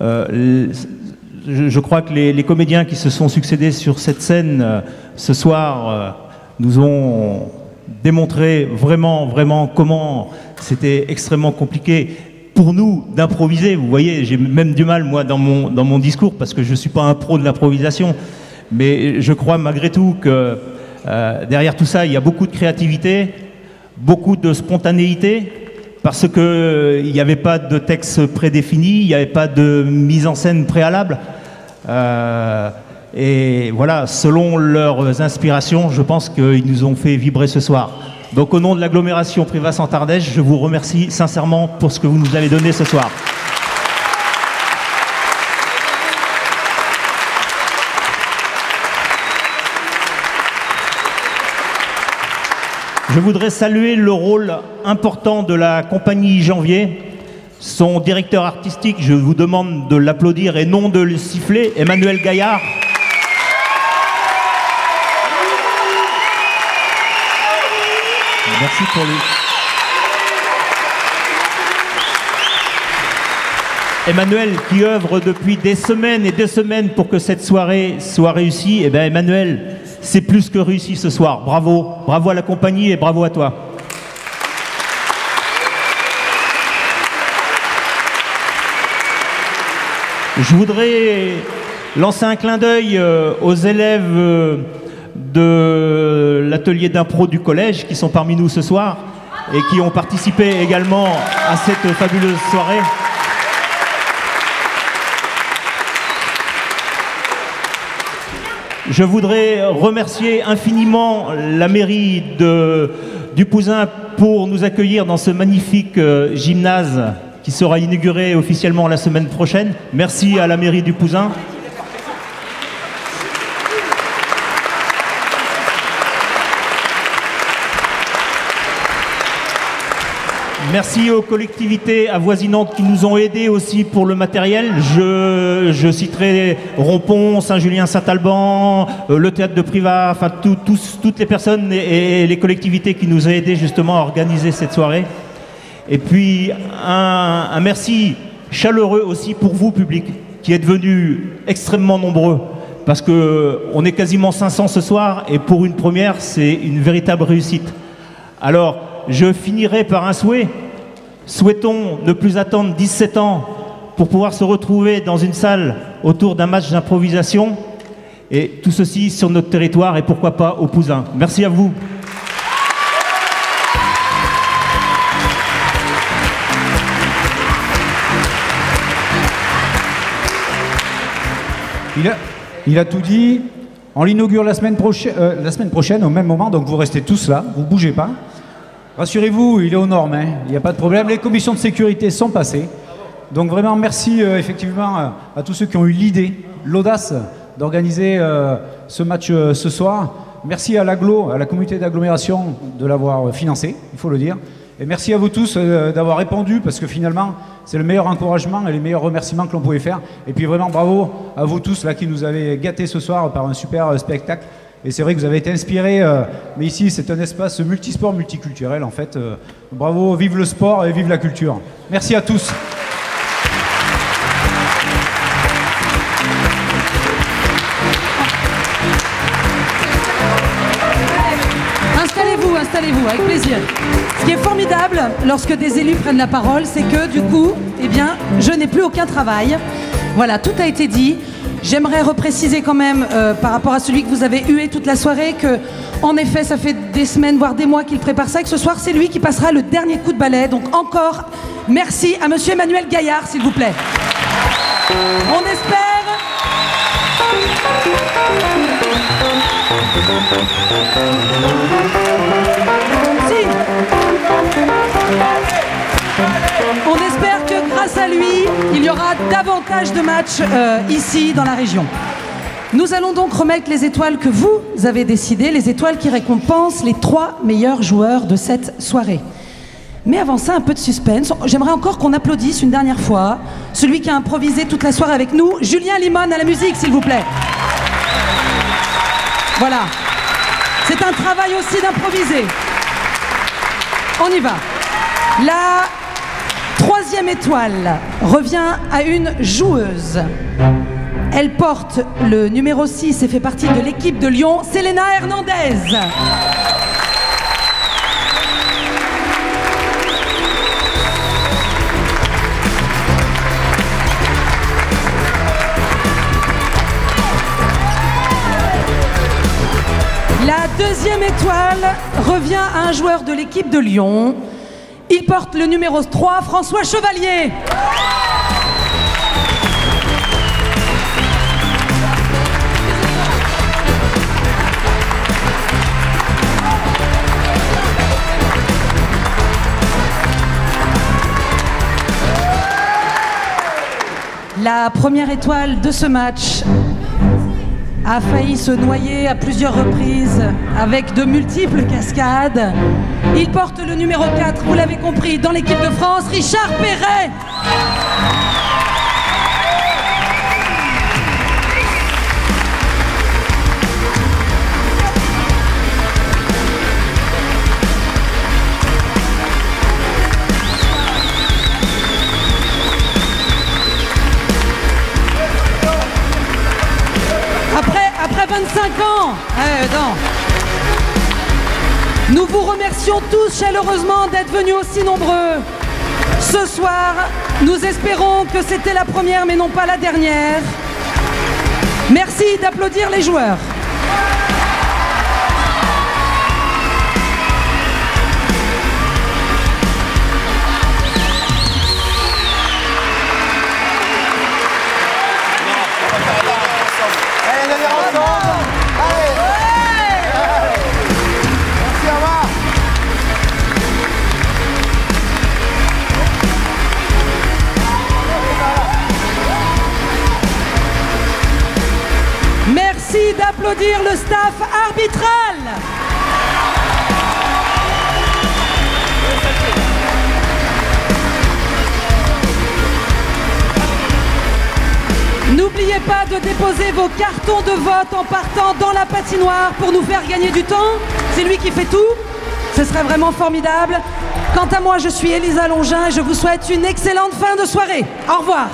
Je crois que les comédiens qui se sont succédés sur cette scène ce soir nous ont démontré vraiment comment c'était extrêmement compliqué pour nous d'improviser. Vous voyez, j'ai même du mal, moi, dans mon discours, parce que je ne suis pas un pro de l'improvisation. Mais je crois malgré tout que derrière tout ça, il y a beaucoup de créativité, beaucoup de spontanéité, parce qu'il n'y avait pas de texte prédéfini, il n'y avait pas de mise en scène préalable. Et voilà, selon leurs inspirations, je pense qu'ils nous ont fait vibrer ce soir. Donc au nom de l'agglomération Privas-en-Ardèche, je vous remercie sincèrement pour ce que vous nous avez donné ce soir. Je voudrais saluer le rôle important de la compagnie Janvier. Son directeur artistique, je vous demande de l'applaudir et non de le siffler, Emmanuel Gaillard. Merci pour lui. Emmanuel qui œuvre depuis des semaines et des semaines pour que cette soirée soit réussie. Eh bien Emmanuel, c'est plus que réussi ce soir. Bravo, bravo à la compagnie et bravo à toi. Je voudrais lancer un clin d'œil aux élèves de l'atelier d'impro du collège qui sont parmi nous ce soir et qui ont participé également à cette fabuleuse soirée. Je voudrais remercier infiniment la mairie du Pouzin pour nous accueillir dans ce magnifique gymnase qui sera inauguré officiellement la semaine prochaine. Merci à la mairie du Pouzin. Merci aux collectivités avoisinantes qui nous ont aidés aussi pour le matériel. Je citerai Rompont, Saint-Julien, Saint-Alban, le théâtre de Privas, enfin toutes les personnes et les collectivités qui nous ont aidés justement à organiser cette soirée. Et puis un merci chaleureux aussi pour vous, public, qui êtes venus extrêmement nombreux. Parce qu'on est quasiment 500 ce soir et pour une première, c'est une véritable réussite. Alors, je finirai par un souhait. Souhaitons ne plus attendre 17 ans pour pouvoir se retrouver dans une salle autour d'un match d'improvisation Et tout ceci sur notre territoire et pourquoi pas au Pouzin. Merci à vous. Il a tout dit. On l'inaugure la semaine prochaine au même moment, donc vous restez tous là, vous bougez pas. Rassurez-vous, il est aux normes, hein, il n'y a pas de problème. Les commissions de sécurité sont passées. Donc vraiment merci effectivement à tous ceux qui ont eu l'idée, l'audace d'organiser ce match ce soir. Merci à l'aglo, à la communauté d'agglomération de l'avoir financé, il faut le dire. Et merci à vous tous d'avoir répondu, parce que finalement, c'est le meilleur encouragement et les meilleurs remerciements que l'on pouvait faire. Et puis vraiment, bravo à vous tous là qui nous avez gâtés ce soir par un super spectacle. Et c'est vrai que vous avez été inspirés, mais ici, c'est un espace multisport, multiculturel en fait. Bravo, vive le sport et vive la culture. Merci à tous. Installez-vous, avec plaisir. Ce qui est formidable lorsque des élus prennent la parole, c'est que du coup, eh bien, je n'ai plus aucun travail. Voilà, tout a été dit. J'aimerais repréciser quand même, par rapport à celui que vous avez hué toute la soirée, que, en effet, ça fait des semaines, voire des mois qu'il prépare ça, et que ce soir, c'est lui qui passera le dernier coup de balai. Donc encore, merci à monsieur Emmanuel Gaillard, s'il vous plaît. On espère... On espère que grâce à lui, il y aura davantage de matchs ici dans la région. Nous allons donc remettre les étoiles que vous avez décidées, les étoiles qui récompensent les 3 meilleurs joueurs de cette soirée. Mais avant ça, un peu de suspense. J'aimerais encore qu'on applaudisse une dernière fois celui qui a improvisé toute la soirée avec nous, Julien Limon à la musique, s'il vous plaît. Voilà. C'est un travail aussi d'improviser. On y va. La 3e étoile revient à une joueuse. Elle porte le numéro 6 et fait partie de l'équipe de Lyon, Selena Hernandez. La 2e étoile revient à un joueur de l'équipe de Lyon. Il porte le numéro 3, François Chevalier. La première étoile de ce match a failli se noyer à plusieurs reprises avec de multiples cascades. Il porte le numéro 4, vous l'avez compris, dans l'équipe de France, Richard Perret. Après 25 ans, non. Nous vous remercions tous chaleureusement d'être venus aussi nombreux. Ce soir, nous espérons que c'était la première mais non pas la dernière. Merci d'applaudir les joueurs. Merci d'applaudir le staff arbitral. N'oubliez pas de déposer vos cartons de vote en partant dans la patinoire pour nous faire gagner du temps. C'est lui qui fait tout. Ce serait vraiment formidable. Quant à moi, je suis Elisa Longin et je vous souhaite une excellente fin de soirée. Au revoir.